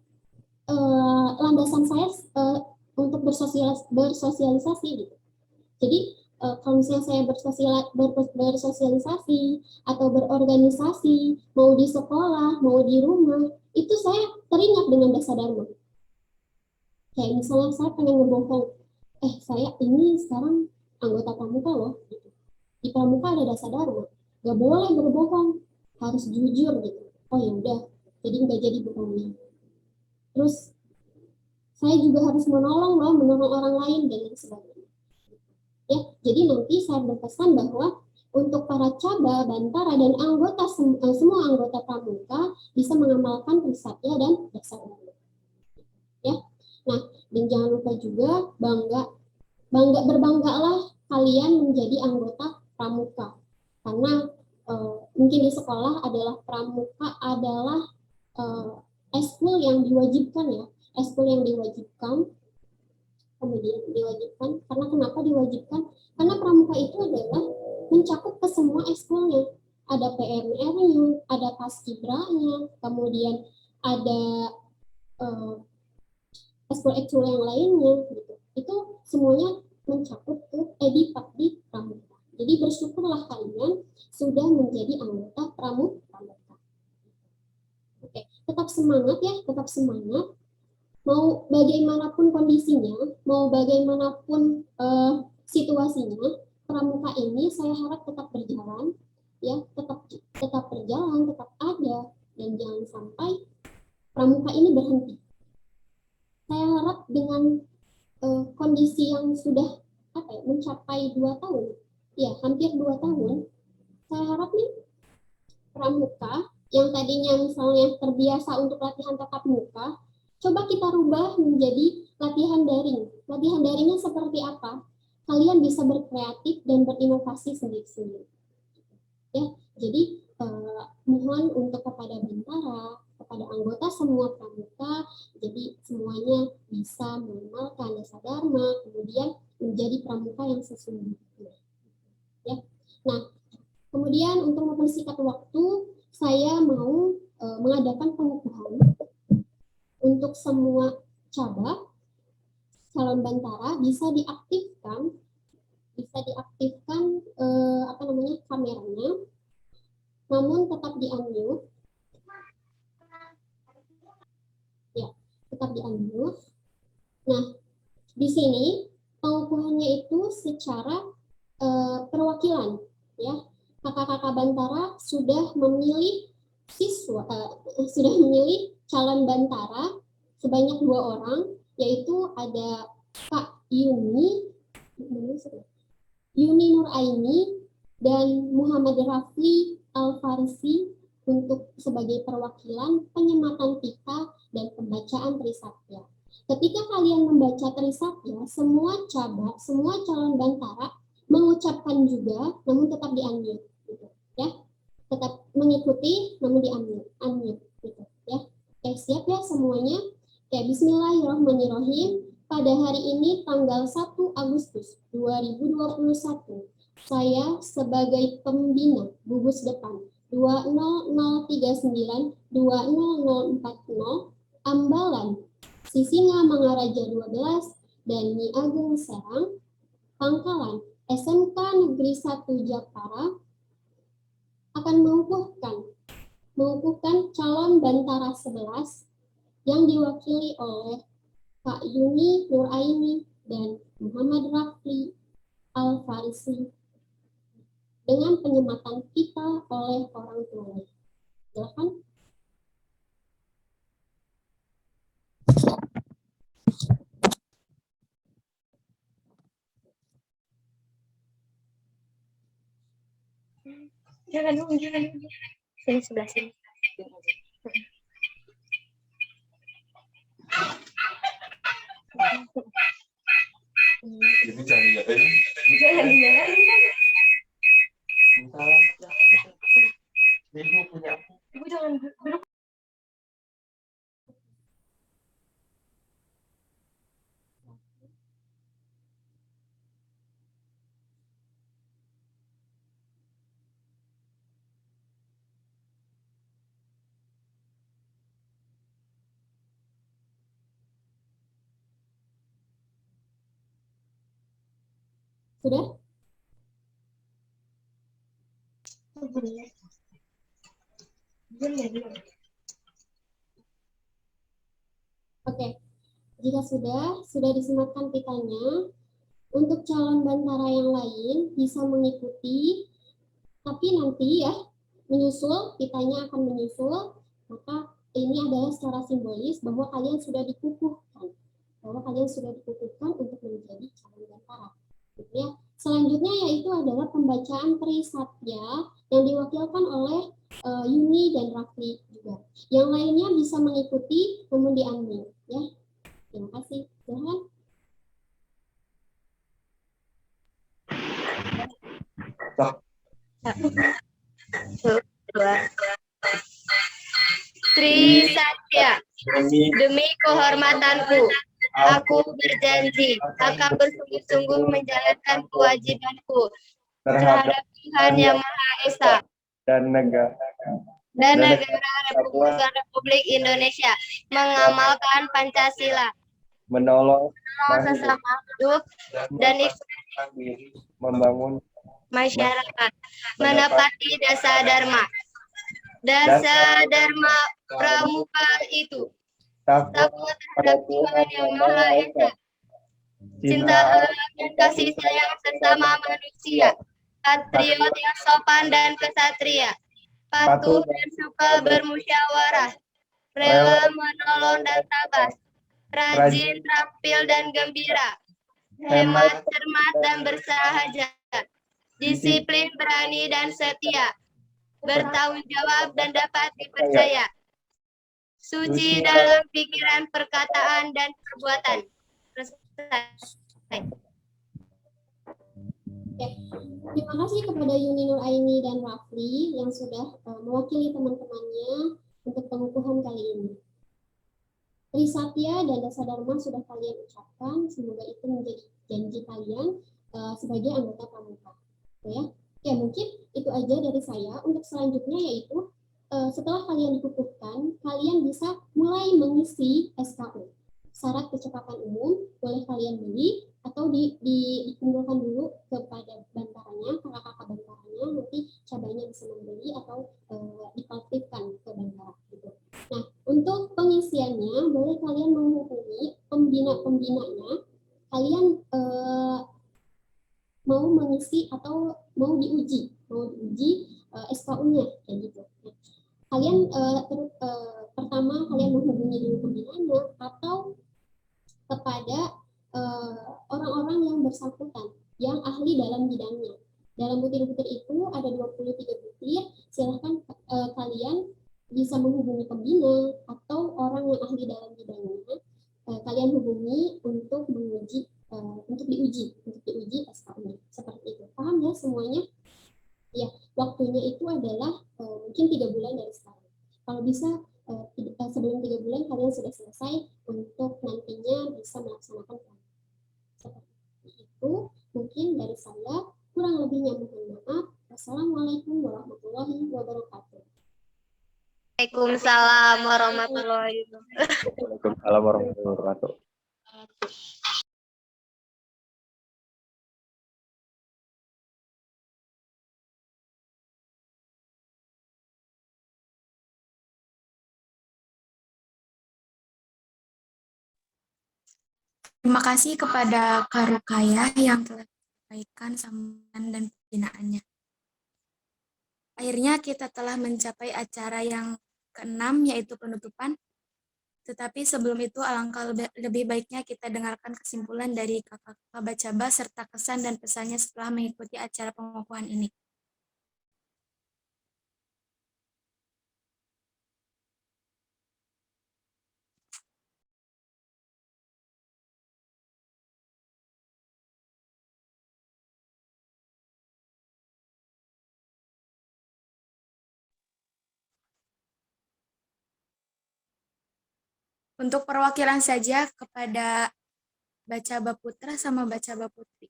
landasan saya untuk bersosialisasi gitu. Jadi kalau misalnya saya bersosialisasi atau berorganisasi, mau di sekolah, mau di rumah, itu saya teringat dengan Dasa Dharma. Kayak misalnya saya pengen ngebohong, saya ini sekarang anggota pramuka loh. Gitu. Di pramuka ada Dasa Dharma, gak boleh berbohong, harus jujur gitu. Oh ya udah, jadi nggak jadi bohongnya. Terus saya juga harus menolong orang lain dan lain sebagainya. Ya, jadi nanti saya berpesan bahwa untuk para caba, bantara, dan anggota semua anggota pramuka bisa mengamalkan Trisatya dan Dasa Dharma. Ya, nah dan jangan lupa juga berbanggalah kalian menjadi anggota pramuka, karena mungkin di sekolah adalah pramuka adalah eskul yang diwajibkan ya, eskul yang diwajibkan. Kemudian diwajibkan, karena kenapa diwajibkan? Karena pramuka itu adalah mencakup ke semua ekskulnya. Ada PMR-nya, ada paskibranya, kemudian ada ekskul-ekskul yang lainnya gitu. Itu semuanya mencakup di pramuka. Jadi bersyukurlah kalian sudah menjadi anggota pramuka. Oke, tetap semangat ya, tetap semangat. Mau bagaimanapun kondisinya, mau bagaimanapun situasinya, pramuka ini saya harap tetap berjalan, ya, tetap berjalan, tetap ada, dan jangan sampai pramuka ini berhenti. Saya harap dengan kondisi yang sudah mencapai 2 tahun, ya hampir 2 tahun, saya harap nih pramuka yang tadinya misalnya terbiasa untuk latihan tatap muka, coba kita rubah menjadi latihan daring. Latihan daringnya seperti apa? Kalian bisa berkreatif dan berinovasi sendiri-sendiri. Ya, jadi mohon untuk kepada bantara, kepada anggota semua pramuka, jadi semuanya bisa mengenalkan Dasa Dharma, kemudian menjadi pramuka yang sesungguhnya. Ya, nah kemudian untuk mempersingkat waktu, saya mau mengadakan pengukuhan. Untuk semua cabang calon bantara bisa diaktifkan kameranya, namun tetap di-unmute. Ya, tetap di-unmute. Nah, di sini pengukuhannya itu secara perwakilan, ya. Kakak-kakak bantara sudah memilih calon bantara sebanyak 2 orang, yaitu ada Kak Yuni Nuraini dan Muhammad Rafli Al-Farisi untuk sebagai perwakilan penyematan pita dan pembacaan Trisatya. Ketika kalian membaca Trisatya, semua calon bantara mengucapkan juga, namun tetap di-unmute, gitu, ya. Tetap mengikuti, namun di-unmute, gitu, ya. Siap ya semuanya. Ya, bismillahirrahmanirrahim. Pada hari ini tanggal 1 Agustus 2021, saya sebagai pembina gugus depan 20039-20040 Ambalan Sisinga Mangaraja 12 dan Nyi Agung Serang, Pangkalan SMK Negeri 1 Japara akan mengukuhkan calon Bantara 11 yang diwakili oleh Kak Yuni Nuraini dan Muhammad Rafli Al-Farisi dengan penyematan kita oleh orang tua. Silakan. Jangan dulu. Sini sebelah sini. Ini jangan diapain. Jangan. Ibu punya. Ibu jangan duduk. Sudah? Oke, jika sudah disematkan pitanya, untuk calon Bantara yang lain bisa mengikuti, tapi nanti ya, pitanya akan menyusul, maka ini adalah secara simbolis bahwa kalian sudah dikukuhkan untuk menjadi calon Bantara. Gitu ya. Selanjutnya yaitu adalah pembacaan Trisatya yang diwakilkan oleh Yuni dan Rafli juga. Yang lainnya bisa mengikuti namun di-unmute ya. Terima kasih. Silahkan. Trisatya. Demi kehormatanku, aku berjanji akan bersungguh-sungguh menjalankan kewajibanku terhadap Tuhan Yang Maha Esa dan negara Republik Indonesia, mengamalkan Pancasila, menolong sesama hidup dan ikut membangun masyarakat, menepati dasa dharma pramuka itu, takut terhadap Tuhan Yang Maha Esa, cinta Allah dan kasih sayang sesama manusia, patriot yang sopan dan kesatria, patuh dan suka bermusyawarah, rela menolong dan tabah, rajin, terampil dan gembira, hemat, cermat dan bersahaja, disiplin, berani dan setia, bertanggung jawab dan dapat dipercaya, suci dalam pikiran, perkataan, dan perbuatan. Terima kasih kepada Yuni Nuraini dan Rafli yang sudah mewakili teman-temannya untuk pengukuhan kali ini. Trisatya dan Dasa Dharma sudah kalian ucapkan, semoga itu menjadi janji kalian sebagai anggota pramuka. Ya, mungkin itu aja dari saya. Untuk selanjutnya yaitu setelah kalian dikukuhkan, kalian bisa mulai mengisi SKU. Syarat kecepatan umum boleh kalian beli atau dikumpulkan dulu kepada bantaranya, kakak-kakak bantaranya, nanti cabainya bisa membeli atau dipaltifkan ke bantara gitu. Nah, untuk pengisiannya boleh kalian menghubungi pembina-pembinanya. Kalian mau mengisi atau mau diuji SKU-nya kayak gitu. Kalian pertama kalian menghubungi dulu pembinanya atau kepada orang-orang yang bersangkutan yang ahli dalam bidangnya. Dalam butir-butir itu ada 23 butir. Silahkan kalian bisa menghubungi pembina atau orang yang ahli dalam bidangnya. Kalian hubungi untuk diuji SKU-nya seperti itu. Paham ya semuanya? Ya, waktunya itu adalah mungkin 3 bulan dari sekarang. Kalau bisa sebelum 3 bulan kalian sudah selesai untuk nantinya bisa melaksanakan pelajaran. Seperti itu mungkin dari saya, kurang lebihnya mohon maaf. Wassalamualaikum warahmatullahi wabarakatuh. Waalaikumsalam warahmatullahi wabarakatuh. Waalaikumsalam warahmatullahi wabarakatuh. Terima kasih kepada Kak Rukayah yang telah menyampaikan sambutan dan pembinaannya. Akhirnya kita telah mencapai acara yang keenam, yaitu penutupan. Tetapi sebelum itu alangkah lebih baiknya kita dengarkan kesimpulan dari Kakak Bacaba serta kesan dan pesannya setelah mengikuti acara pengukuhan ini. Untuk perwakilan saja kepada Bacaba Putra sama Bacaba Putri.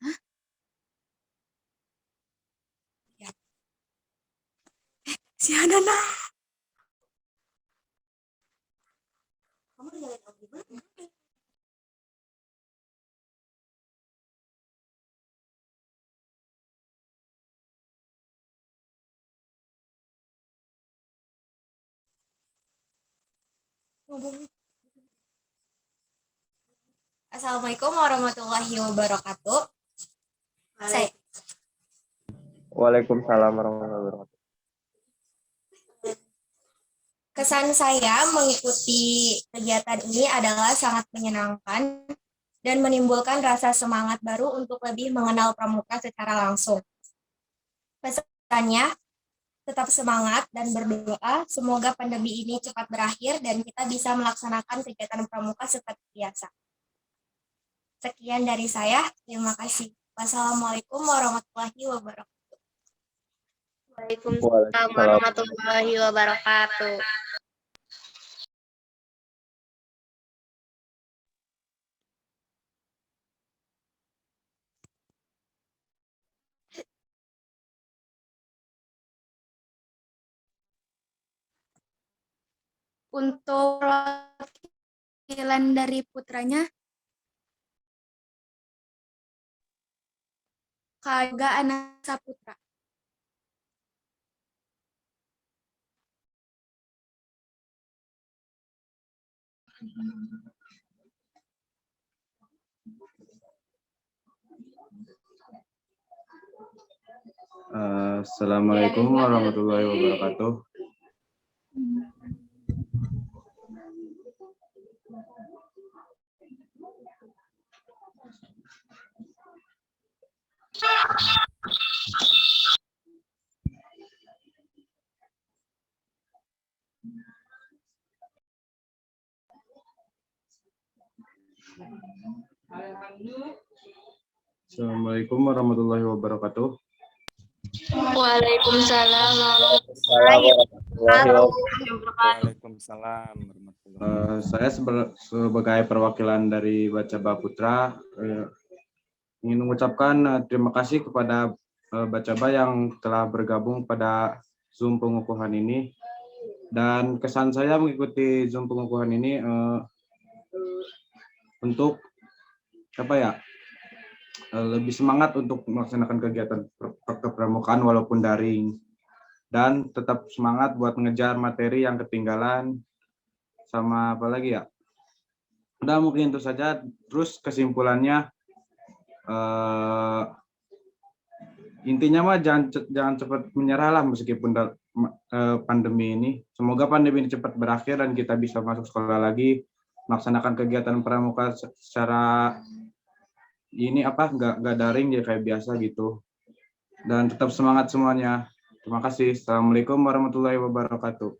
Hah? Ya. Si Hanana. Kamu nyalain audio gimana? Assalamualaikum warahmatullahi wabarakatuh. Waalaikumsalam warahmatullahi wabarakatuh. Kesan saya mengikuti kegiatan ini adalah sangat menyenangkan dan menimbulkan rasa semangat baru untuk lebih mengenal pramuka secara langsung. Pesannya, tetap semangat dan berdoa semoga pandemi ini cepat berakhir dan kita bisa melaksanakan kegiatan pramuka seperti biasa. Sekian dari saya, terima kasih. Wassalamualaikum warahmatullahi wabarakatuh. Waalaikumsalam warahmatullahi wabarakatuh. Untuk perwakilan dari putranya, Kak Yoga Anak Saputra. Assalamualaikum warahmatullahi wabarakatuh. Assalamualaikum warahmatullahi wabarakatuh. Waalaikumsalam warahmatullahi wabarakatuh. Waalaikumsalam warahmatullahi Saya sebagai perwakilan dari Bacaba Putra ingin mengucapkan terima kasih kepada Bacaba yang telah bergabung pada Zoom pengukuhan ini. Dan kesan saya mengikuti Zoom pengukuhan ini untuk lebih semangat untuk melaksanakan kegiatan kepramukaan walaupun daring, dan tetap semangat buat mengejar materi yang ketinggalan, sama apa lagi ya. Udah mungkin itu saja. Terus kesimpulannya intinya mah jangan cepat menyerah lah meskipun pandemi ini. Semoga pandemi ini cepat berakhir dan kita bisa masuk sekolah lagi, melaksanakan kegiatan pramuka secara nggak daring ya kayak biasa gitu. Dan tetap semangat semuanya. Terima kasih. Assalamualaikum warahmatullahi wabarakatuh.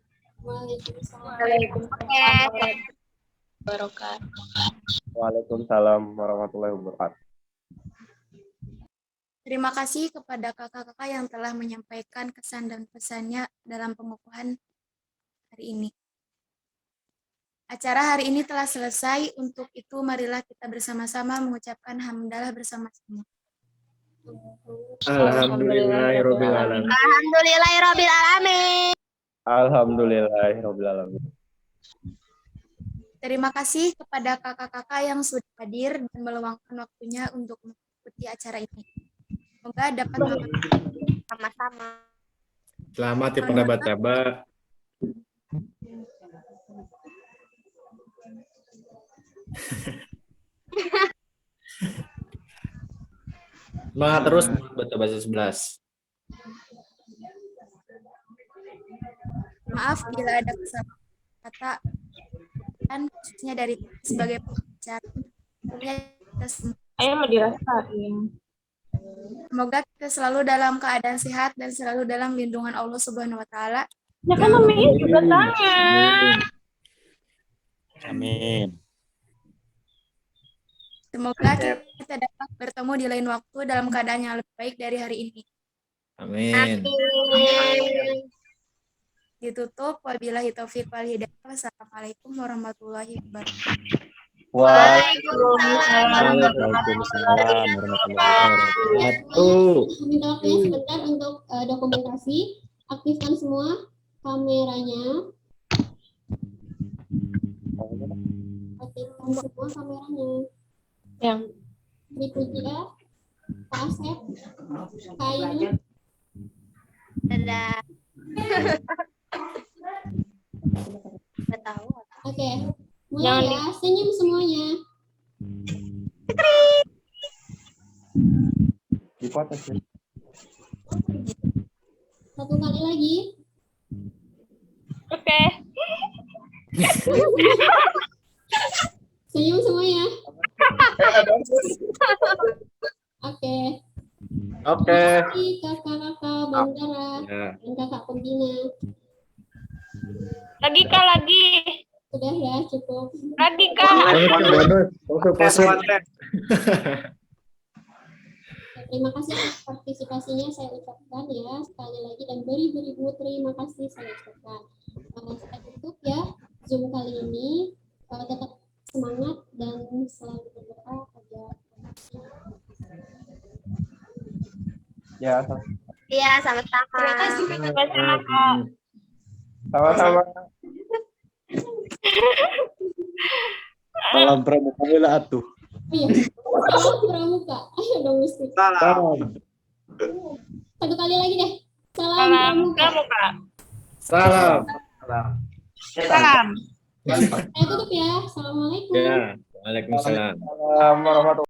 Waalaikumsalam warahmatullahi wabarakatuh. Terima kasih kepada kakak-kakak yang telah menyampaikan kesan dan pesannya dalam pengukuhan hari ini. Acara hari ini telah selesai, untuk itu marilah kita bersama-sama mengucapkan hamdalah bersama-sama. Alhamdulillahirobbilalamin. Alhamdulillahirobbilalamin. Alhamdulillahirobbilalamin. Terima kasih kepada kakak-kakak yang sudah hadir dan meluangkan waktunya untuk mengikuti acara ini. Semoga dapat Sama-sama. Selamat ya pendapat. Semangat terus baca bahasa 11. Maaf bila ada kesalahan kata dan khususnya dari sebagai pembicara. Tentunya kita semua. Ayo mau dirasain. Semoga kita selalu dalam keadaan sehat dan selalu dalam lindungan Allah Subhanahu wa taala. Ya kan namanya juga tanya. Amin. Semoga kita dapat bertemu di lain waktu dalam keadaan yang lebih baik dari hari ini. Amin. Ditutup, wabillahi taufiq wal hidayah. Wassalamualaikum warahmatullahi wabarakatuh. Waalaikumsalam. Waalaikumsalam warahmatullahi wabarakatuh. Minta waktunya sebentar untuk dokumentasi. Aktifkan semua kameranya. Aktifkan semua kameranya. Yang Tripuja, Pak Asep, Kak Ayu. dadah. Nggak tahu. Oke, mulai ya. Senyum semuanya. Dipotes ya. Satu kali lagi. Oke. Senyum semuanya. Oke. Oke. Terima kasih kakak-kakak Bandara Ya. dan kakak pembina. Lagi Kak, lagi. Sudah ya, cukup. Lagi Kak. Terima kasih atas partisipasinya saya ucapkan ya sekali lagi dan beribu-ribu terima kasih saya ucapkan. Saya tutup ya Zoom kali ini. Tetap semangat dan selalu berdoa agar Ya, Iya, sama-sama. Terima kasih. Sama-sama Kak. sama-sama. Salam pramuka wila atuh. oh iya, salam pramuka. Ayo dong mesti. Satu kali lagi deh. Salam Salam pramuka. Kak. Salam. Salam. Saya tutup ya. Assalamualaikum. Ya. Waalaikumsalam. Assalamualaikum warahmatullahi